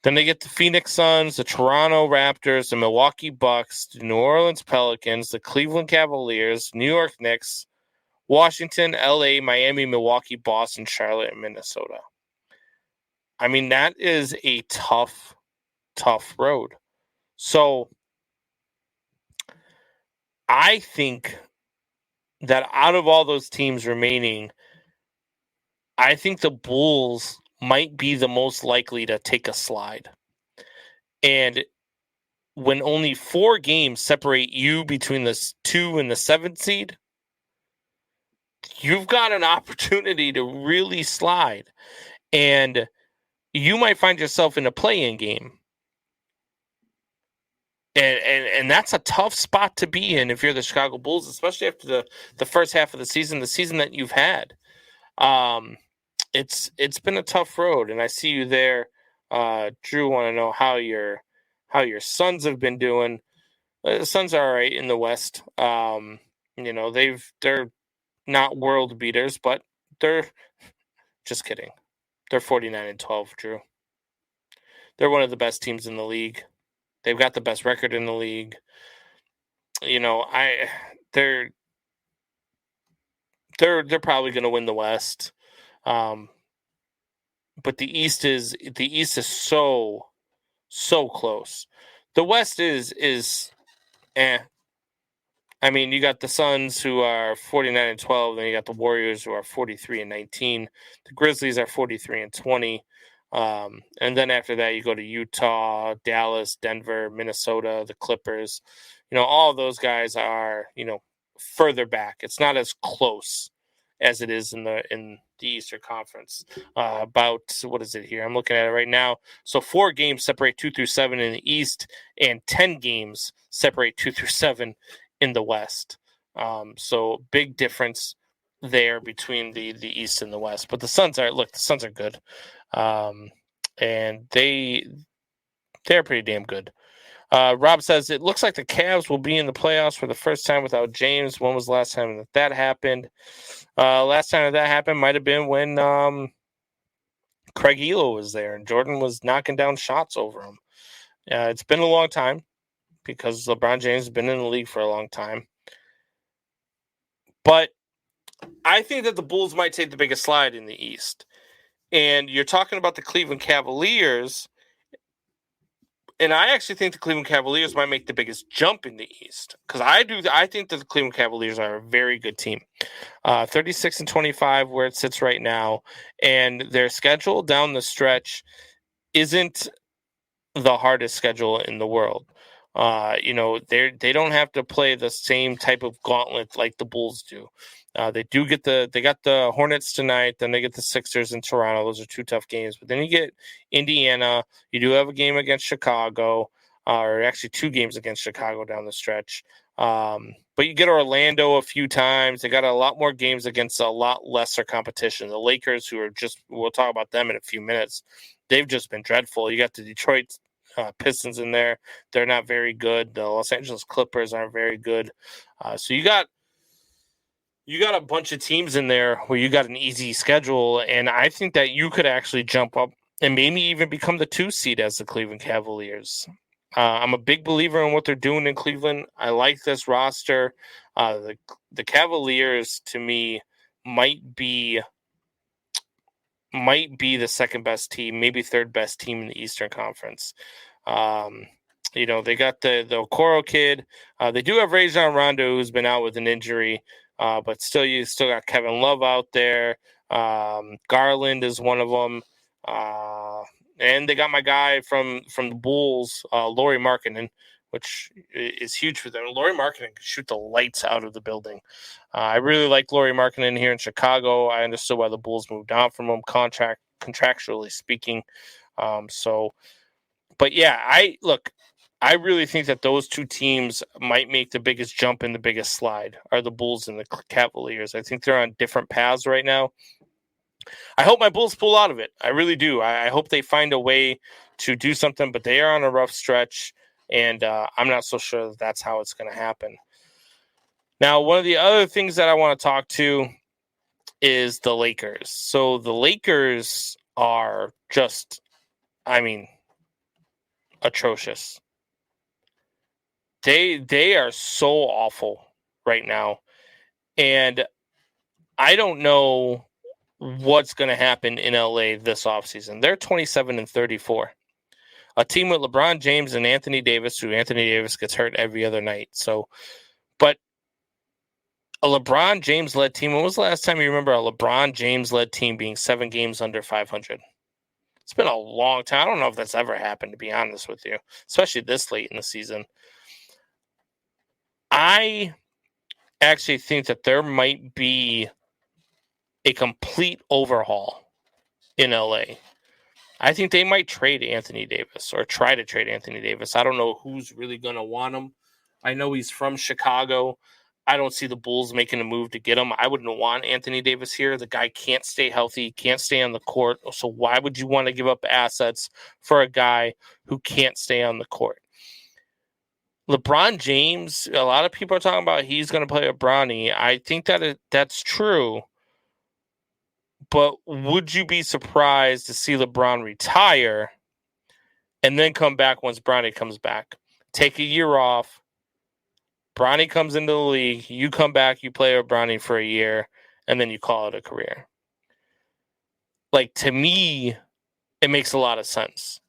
Then they get the Phoenix Suns, the Toronto Raptors, the Milwaukee Bucks, the New Orleans Pelicans, the Cleveland Cavaliers, New York Knicks, Washington, LA, Miami, Milwaukee, Boston, Charlotte, and Minnesota. I mean, that is a tough road. So I think that out of all those teams remaining, I think the Bulls might be the most likely to take a slide. And when only 4 games separate you between the 2 and the 7 seed, you've got an opportunity to really slide. And you might find yourself in a play-in game. And that's a tough spot to be in if you're the Chicago Bulls, especially after the first half of the season that you've had. It's been a tough road, and I see you there. Drew, want to know how your Suns have been doing. The Suns are all right in the West. They're not world beaters, but they're just kidding. They're 49-12, Drew. They're one of the best teams in the league. They've got the best record in the league. They're probably going to win the West. But the East is so close. The West is I mean, you got the Suns who are 49-12, then you got the Warriors who are 43-19. The Grizzlies are 43-20. And then after that, you go to Utah, Dallas, Denver, Minnesota, the Clippers. All of those guys are, further back. It's not as close as it is in the Eastern Conference. About, what is it here? I'm looking at it right now. So 4 games separate 2 through 7 in the East, and 10 games separate 2 through 7 in the West. So big difference there between the East and the West. But the Suns are good. And they're pretty damn good. Rob says, it looks like the Cavs will be in the playoffs for the first time without James. When was the last time that happened? Last time that happened might have been when Craig Elo was there and Jordan was knocking down shots over him. It's been a long time because LeBron James has been in the league for a long time. But I think that the Bulls might take the biggest slide in the East. And you're talking about the Cleveland Cavaliers. And I actually think the Cleveland Cavaliers might make the biggest jump in the East. Because I think that the Cleveland Cavaliers are a very good team. 36-25 where it sits right now. And their schedule down the stretch isn't the hardest schedule in the world. They don't have to play the same type of gauntlet like the Bulls do. They got the Hornets tonight, then they get the Sixers in Toronto. Those are 2 tough games. But then you get Indiana. You do have a game against Chicago, or actually 2 games against Chicago down the stretch. But you get Orlando a few times. They got a lot more games against a lot lesser competition. The Lakers, we'll talk about them in a few minutes. They've just been dreadful. You got the Detroit Pistons in there. They're not very good. The Los Angeles Clippers aren't very good. So you got a bunch of teams in there where you got an easy schedule, and I think that you could actually jump up and maybe even become the 2 seed as the Cleveland Cavaliers. I'm a big believer in what they're doing in Cleveland. I like this roster. The Cavaliers, to me, might be the second best team, maybe third best team in the Eastern Conference. They got the Okoro kid. They do have Rajon Rondo, who's been out with an injury. But still, you still got Kevin Love out there. Garland is one of them. And they got my guy from the Bulls, Lauri Markkanen, which is huge for them. Lauri Markkanen can shoot the lights out of the building. I really like Lauri Markkanen here in Chicago. I understood why the Bulls moved on from him, contractually speaking. But yeah, I really think that those 2 teams might make the biggest jump and the biggest slide are the Bulls and the Cavaliers. I think they're on different paths right now. I hope my Bulls pull out of it. I really do. I hope they find a way to do something, but they are on a rough stretch, and I'm not so sure that that's how it's going to happen. Now, one of the other things that I want to talk to is the Lakers. So the Lakers are just, atrocious. They are so awful right now. And I don't know what's going to happen in LA this offseason. They're 27-34. A team with LeBron James and Anthony Davis, who Anthony Davis gets hurt every other night. But a LeBron James-led team, when was the last time you remember a LeBron James-led team being 7 games under 500? It's been a long time. I don't know if that's ever happened, to be honest with you, especially this late in the season. I actually think that there might be a complete overhaul in LA. I think they might trade Anthony Davis or try to trade Anthony Davis. I don't know who's really going to want him. I know he's from Chicago. I don't see the Bulls making a move to get him. I wouldn't want Anthony Davis here. The guy can't stay healthy, can't stay on the court. So why would you want to give up assets for a guy who can't stay on the court? LeBron James, a lot of people are talking about he's going to play with Bronny. I think that's true. But would you be surprised to see LeBron retire and then come back once Bronny comes back? Take a year off. Bronny comes into the league. You come back, you play with Bronny for a year, and then you call it a career. Like, to me, it makes a lot of sense.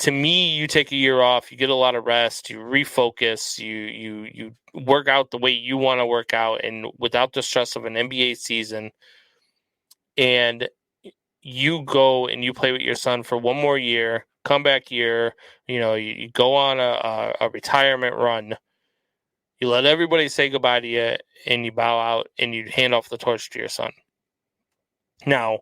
To me, you take a year off, you get a lot of rest, you refocus, you work out the way you want to work out, and without the stress of an NBA season, and you go and you play with your son for one more year, comeback year, you go on a retirement run, you let everybody say goodbye to you, and you bow out, and you hand off the torch to your son. Now,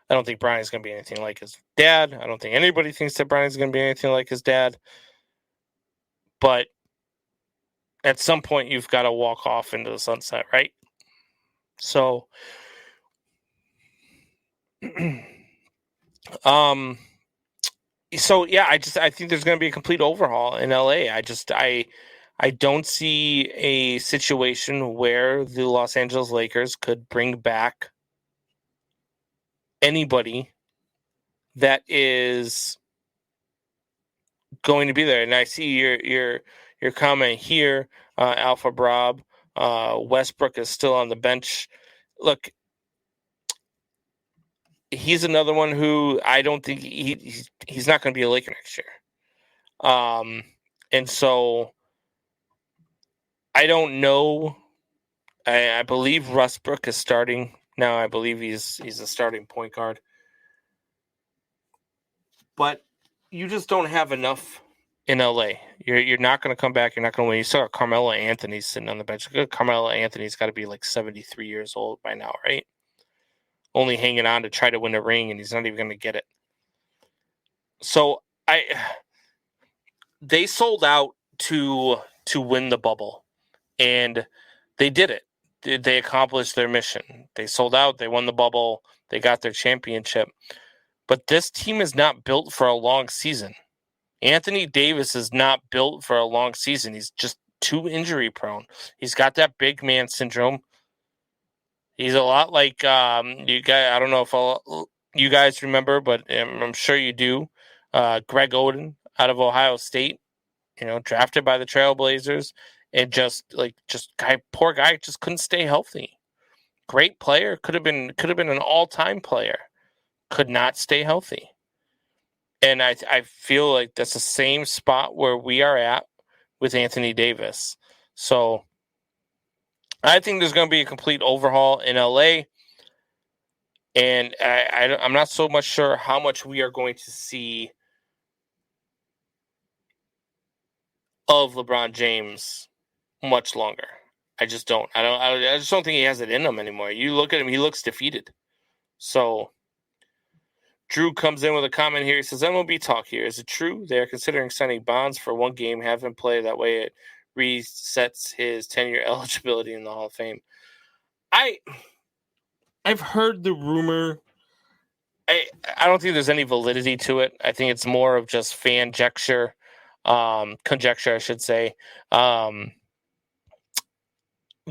I don't think Bronny's going to be anything like his dad. I don't think anybody thinks that Bronny's going to be anything like his dad. But at some point, you've got to walk off into the sunset, right? So, yeah, I think there's going to be a complete overhaul in LA. I don't see a situation where the Los Angeles Lakers could bring back anybody that is going to be there. And I see your comment here, Alpha Brob. Westbrook is still on the bench. Look, he's another one who I don't think he's not going to be a Laker next year. And so I don't know. I believe Westbrook is starting now. I believe he's a starting point guard. But you just don't have enough in LA. You're not going to come back. You're not going to win. You saw Carmelo Anthony sitting on the bench. Carmelo Anthony's got to be like 73 years old by now, right? Only hanging on to try to win a ring, and he's not even going to get it. So they sold out to win the bubble, and they did it. They accomplished their mission. They sold out. They won the bubble. They got their championship. But this team is not built for a long season. Anthony Davis is not built for a long season. He's just too injury prone. He's got that big man syndrome. He's a lot like you guys. I don't know if you guys remember, but I'm sure you do. Greg Oden out of Ohio State, drafted by the Trailblazers, and poor guy just couldn't stay healthy. Great player, could have been an all-time player. Could not stay healthy. And I feel like that's the same spot where we are at with Anthony Davis. So I think there's going to be a complete overhaul in LA. And I'm not so much sure how much we are going to see of LeBron James much longer. I just don't. I just don't think he has it in him anymore. You look at him, he looks defeated. So Drew comes in with a comment here. He says, MLB talk here. Is it true they are considering signing Bonds for one game, have him play? That way it resets his 10-year eligibility in the Hall of Fame. I've heard the rumor. I don't think there's any validity to it. I think it's more of just conjecture, I should say.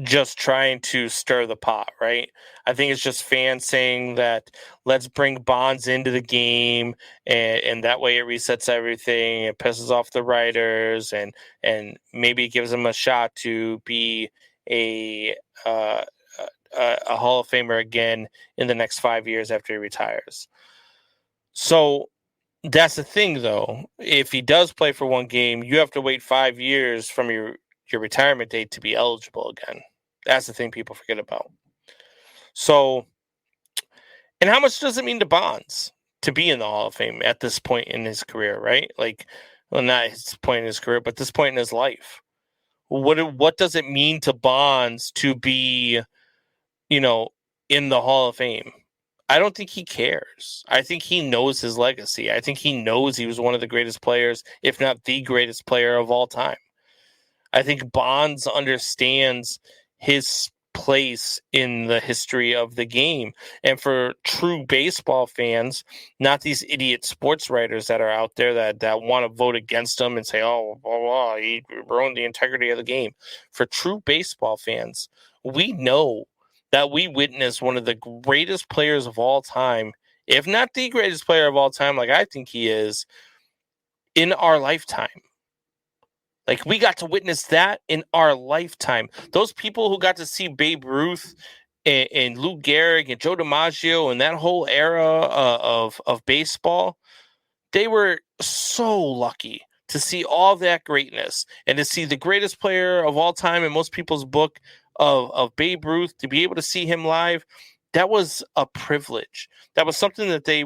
Just trying to stir the pot, right? I think it's just fans saying that let's bring Bonds into the game, and that way it resets everything. It pisses off the writers, and maybe gives them a shot to be a Hall of Famer again in the next 5 years after he retires. So that's the thing, though. If he does play for one game, you have to wait 5 years from your retirement date to be eligible again. That's the thing people forget about. So, and how much does it mean to Bonds to be in the Hall of Fame at this point in his career, right? Like, well, not his point in his career, but this point in his life. What does it mean to Bonds to be, in the Hall of Fame? I don't think he cares. I think he knows his legacy. I think he knows he was one of the greatest players, if not the greatest player of all time. I think Bonds understands his place in the history of the game. And for true baseball fans, not these idiot sports writers that are out there that want to vote against him and say, oh, blah, blah, he ruined the integrity of the game. For true baseball fans, we know that we witnessed one of the greatest players of all time, if not the greatest player of all time, like I think he is, in our lifetime. Like, we got to witness that in our lifetime. Those people who got to see Babe Ruth and Lou Gehrig and Joe DiMaggio and that whole era of baseball, they were so lucky to see all that greatness and to see the greatest player of all time in most people's book of Babe Ruth, to be able to see him live. That was a privilege. That was something that they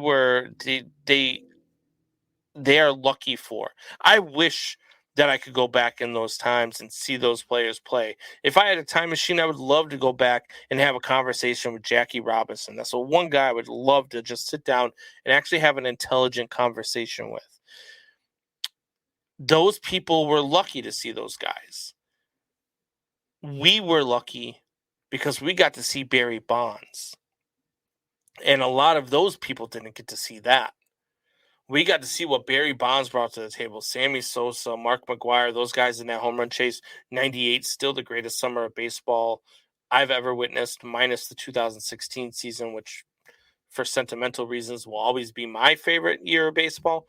are lucky for. I wish that I could go back in those times and see those players play. If I had a time machine, I would love to go back and have a conversation with Jackie Robinson. That's the one guy I would love to just sit down and actually have an intelligent conversation with. Those people were lucky to see those guys. We were lucky because we got to see Barry Bonds. And a lot of those people didn't get to see that. We got to see what Barry Bonds brought to the table. Sammy Sosa, Mark McGwire, those guys in that home run chase. 98, still the greatest summer of baseball I've ever witnessed, minus the 2016 season, which for sentimental reasons will always be my favorite year of baseball.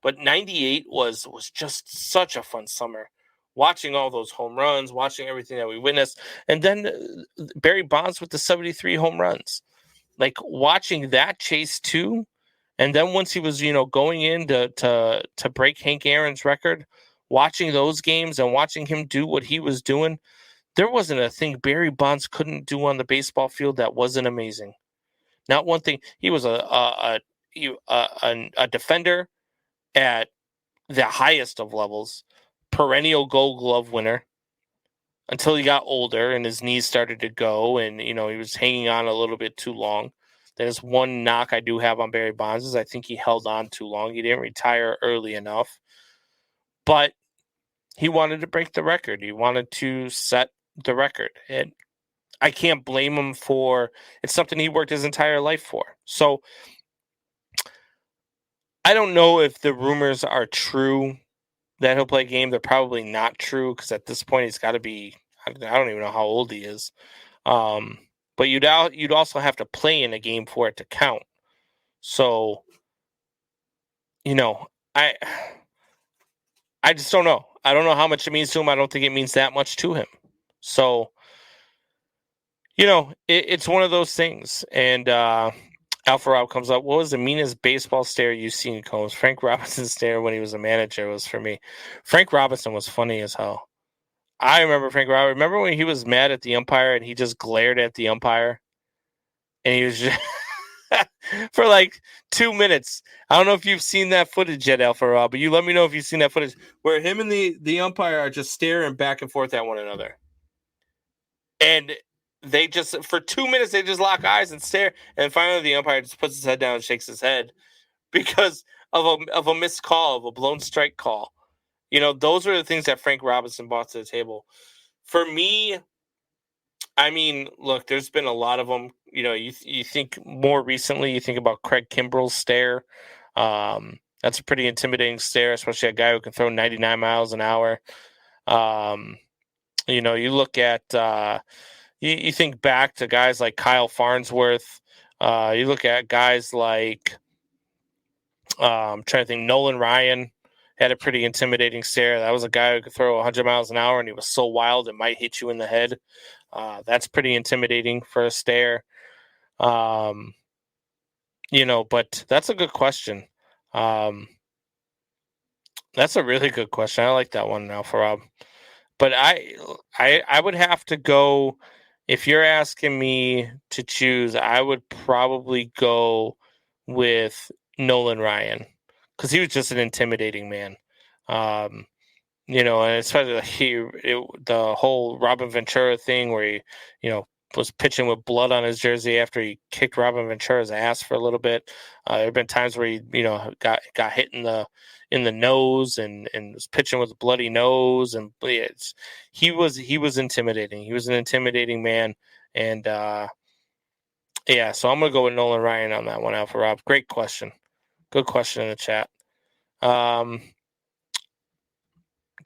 But 98 was just such a fun summer. Watching all those home runs, watching everything that we witnessed. And then Barry Bonds with the 73 home runs. Like, watching that chase too. And then once he was, going in to break Hank Aaron's record, watching those games and watching him do what he was doing, there wasn't a thing Barry Bonds couldn't do on the baseball field that wasn't amazing. Not one thing. He was a defender at the highest of levels, perennial Gold Glove winner, until he got older and his knees started to go, and he was hanging on a little bit too long. That is one knock I do have on Barry Bonds, is I think he held on too long. He didn't retire early enough. But he wanted to break the record. He wanted to set the record. And I can't blame him for it's something he worked his entire life for. So I don't know if the rumors are true that he'll play a game. They're probably not true, because at this point he's got to be, I don't even know how old he is. But you'd also have to play in a game for it to count. So, I just don't know. I don't know how much it means to him. I don't think it means that much to him. So, it's one of those things. And Alpha Rob comes up. What was the meanest baseball stare you've seen, Combs? Frank Robinson's stare when he was a manager was for me. Frank Robinson was funny as hell. I remember Frank Robinson. Remember when he was mad at the umpire and he just glared at the umpire? And he was just for like 2 minutes. I don't know if you've seen that footage yet, Alpha Rob, but you let me know if you've seen that footage where him and the umpire are just staring back and forth at one another. And they just, for 2 minutes, they just lock eyes and stare. And finally, the umpire just puts his head down and shakes his head because of a missed call, of a blown strike call. Those are the things that Frank Robinson brought to the table. For me, I mean, look, there's been a lot of them. You think more recently, you think about Craig Kimbrell's stare. That's a pretty intimidating stare, especially a guy who can throw 99 miles an hour. You look at, you think back to guys like Kyle Farnsworth. You look at guys like, I'm trying to think, Nolan Ryan had a pretty intimidating stare. That was a guy who could throw 100 miles an hour, and he was so wild it might hit you in the head. That's pretty intimidating for a stare. But that's a good question. That's a really good question. I like that one, Alpha Rob. But I would have to go, if you're asking me to choose, I would probably go with Nolan Ryan, because he was just an intimidating man. And especially the whole Robin Ventura thing where he, was pitching with blood on his jersey after he kicked Robin Ventura's ass for a little bit. There have been times where he, got hit in the nose and was pitching with a bloody nose, and he was intimidating. He was an intimidating man, and so I'm gonna go with Nolan Ryan on that one, Alpha Rob. Great question, good question in the chat.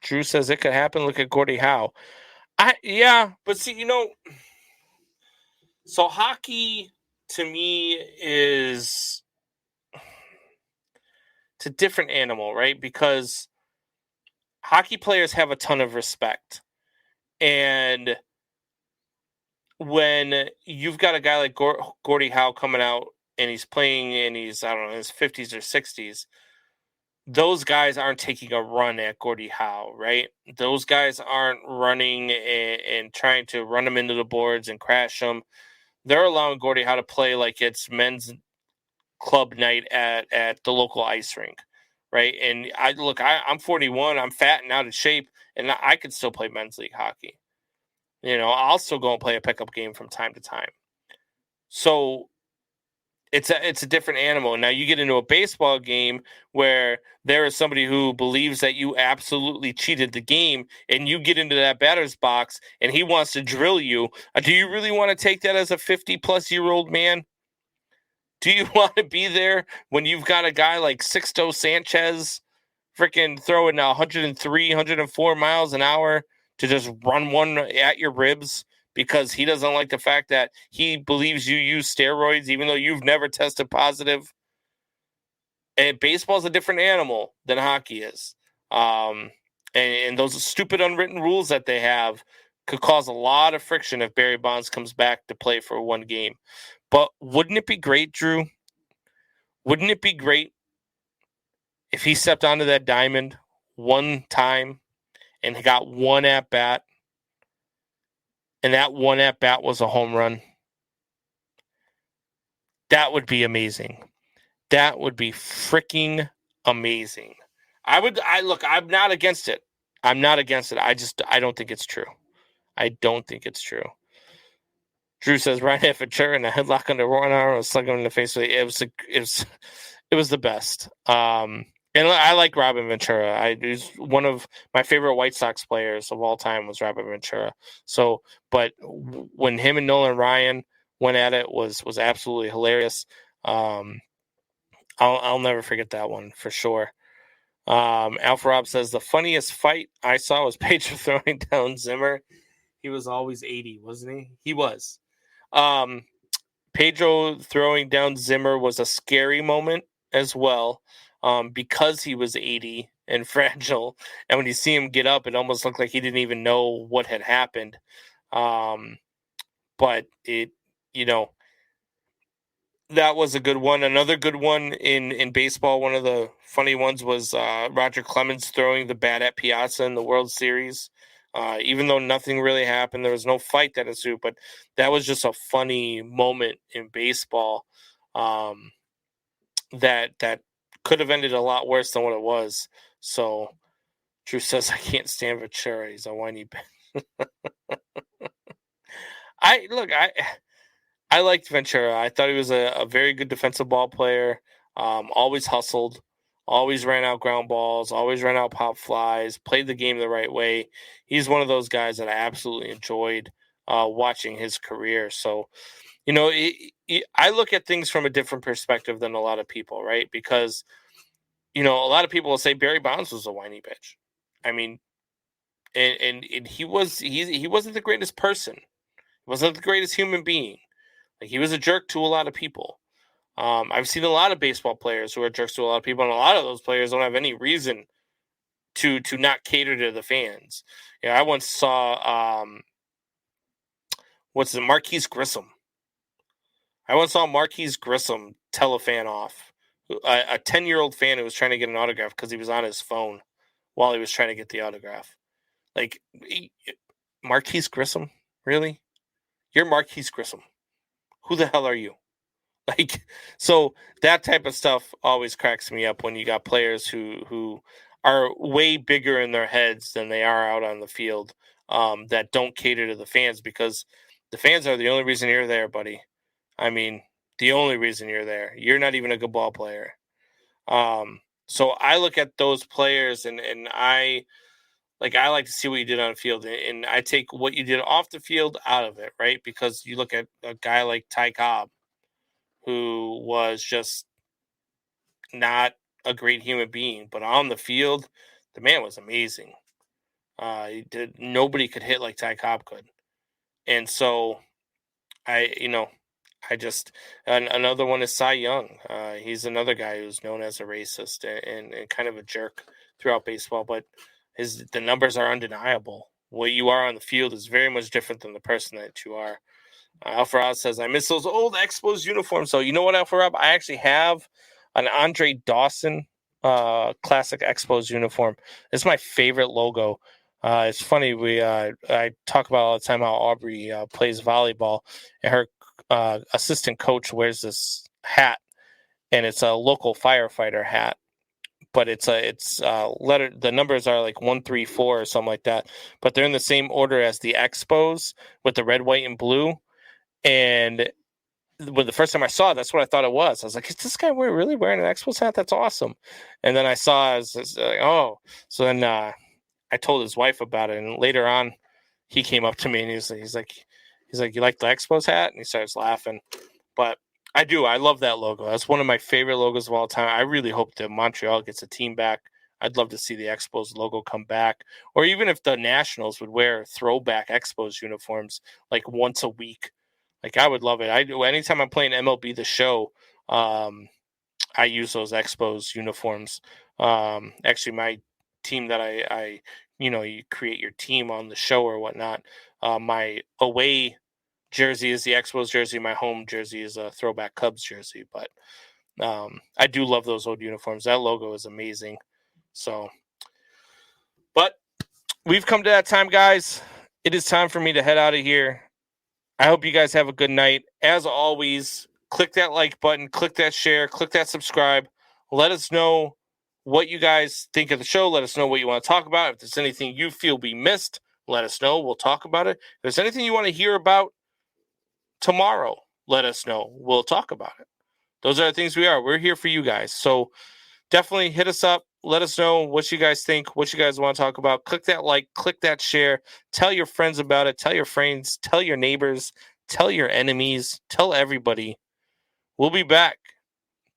Drew says it could happen. Look at Gordie Howe. But see, so hockey to me it's a different animal, right? Because hockey players have a ton of respect. And when you've got a guy like Gordie Howe coming out and he's playing and he's, I don't know, in his 50s or 60s, those guys aren't taking a run at Gordie Howe, right? Those guys aren't running and trying to run him into the boards and crash him. They're allowing Gordie Howe to play like it's men's club night at the local ice rink, right? And I'm 41, I'm fat and out of shape, and I could still play men's league hockey. I'll still go and play a pickup game from time to time. So it's a different animal. Now you get into a baseball game where there is somebody who believes that you absolutely cheated the game, and you get into that batter's box and he wants to drill you. Do you really want to take that as a 50-plus-year-old man? Do you want to be there when you've got a guy like Sixto Sanchez freaking throwing 103, 104 miles an hour to just run one at your ribs because he doesn't like the fact that he believes you use steroids even though you've never tested positive? And baseball is a different animal than hockey is. And those stupid unwritten rules that they have could cause a lot of friction if Barry Bonds comes back to play for one game. But wouldn't it be great, Drew? Wouldn't it be great if he stepped onto that diamond one time and he got one at-bat, and that one at-bat was a home run? That would be amazing. That would be freaking amazing. I'm not against it. I'm not against it. I don't think it's true. I don't think it's true. Drew says Ryan had Ventura and a headlock under one arm and slung him in the face. It was the best. And I like Robin Ventura. He's one of my favorite White Sox players of all time was Robin Ventura. So, but when him and Nolan Ryan went at it was absolutely hilarious. I'll never forget that one for sure. Alpha Rob says the funniest fight I saw was Pedro throwing down Zimmer. He was always 80, wasn't he? He was. Pedro throwing down Zimmer was a scary moment as well, because he was 80 and fragile. And when you see him get up, it almost looked like he didn't even know what had happened. But that was a good one. Another good one in baseball, one of the funny ones was Roger Clemens throwing the bat at Piazza in the World Series. Even though nothing really happened, there was no fight that ensued, but that was just a funny moment in baseball that could have ended a lot worse than what it was. So Drew says, I can't stand Ventura. He's a whiny bitch. I liked Ventura. I thought he was a very good defensive ball player, always hustled. Always ran out ground balls, always ran out pop flies, played the game the right way. He's one of those guys that I absolutely enjoyed watching his career. So, I look at things from a different perspective than a lot of people, right? Because, a lot of people will say Barry Bonds was a whiny bitch. I mean, and he wasn't the greatest person. He wasn't the greatest human being. Like, he was a jerk to a lot of people. I've seen a lot of baseball players who are jerks to a lot of people, and a lot of those players don't have any reason to not cater to the fans. I once saw Marquise Grissom. I once saw Marquise Grissom tell a fan off, a 10-year-old fan who was trying to get an autograph because he was on his phone while he was trying to get the autograph. Like, Marquise Grissom? Really? You're Marquise Grissom. Who the hell are you? So that type of stuff always cracks me up when you got players who are way bigger in their heads than they are out on the field, that don't cater to the fans, because The fans are the only reason you're there, buddy. I mean, the only reason you're there. You're not even a good ball player. So I look at those players and I like to see what you did on the field, and I take what you did off the field out of it, right? Because you look at a guy like Ty Cobb, who was just not a great human being, but on the field, the man was amazing. Nobody could hit like Ty Cobb could. And so another one is Cy Young. He's another guy who's known as a racist and kind of a jerk throughout baseball, but the numbers are undeniable. What you are on the field is very much different than the person that you are. Alfarad says, I miss those old Expos uniforms. So you know what, Alfarad? I actually have an Andre Dawson classic Expos uniform. It's my favorite logo. It's funny. I talk about all the time how Aubrey plays volleyball, and her assistant coach wears this hat, and it's a local firefighter hat. But it's letter. The numbers are like 134 or something like that. But they're in the same order as the Expos with the red, white, and blue. And when the first time I saw it, that's what I thought it was. I was like, is this guy really wearing an Expos hat? That's awesome. And then I saw, I was like, oh. So then I told his wife about it. And later on, he came up to me and he's like, you like the Expos hat? And he starts laughing. But I do. I love that logo. That's one of my favorite logos of all time. I really hope that Montreal gets a team back. I'd love to see the Expos logo come back. Or even if the Nationals would wear throwback Expos uniforms like once a week. Like, I would love it. Anytime I'm playing MLB The Show, I use those Expos uniforms. Actually, my team that you create your team on the show or whatnot. My away jersey is the Expos jersey. My home jersey is a throwback Cubs jersey. But I do love those old uniforms. That logo is amazing. So, but we've come to that time, guys. It is time for me to head out of here. I hope you guys have a good night. As always, click that like button, click that share, click that subscribe. Let us know what you guys think of the show. Let us know what you want to talk about. If there's anything you feel we missed, let us know. We'll talk about it. If there's anything you want to hear about tomorrow, let us know. We'll talk about it. Those are the things we are. We're here for you guys. So definitely hit us up. Let us know what you guys think, what you guys want to talk about. Click that like, click that share. Tell your friends about it. Tell your friends. Tell your neighbors. Tell your enemies. Tell everybody. We'll be back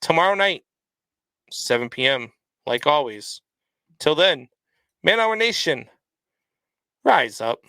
tomorrow night, 7 p.m., like always. Till then, Man Our Nation, rise up.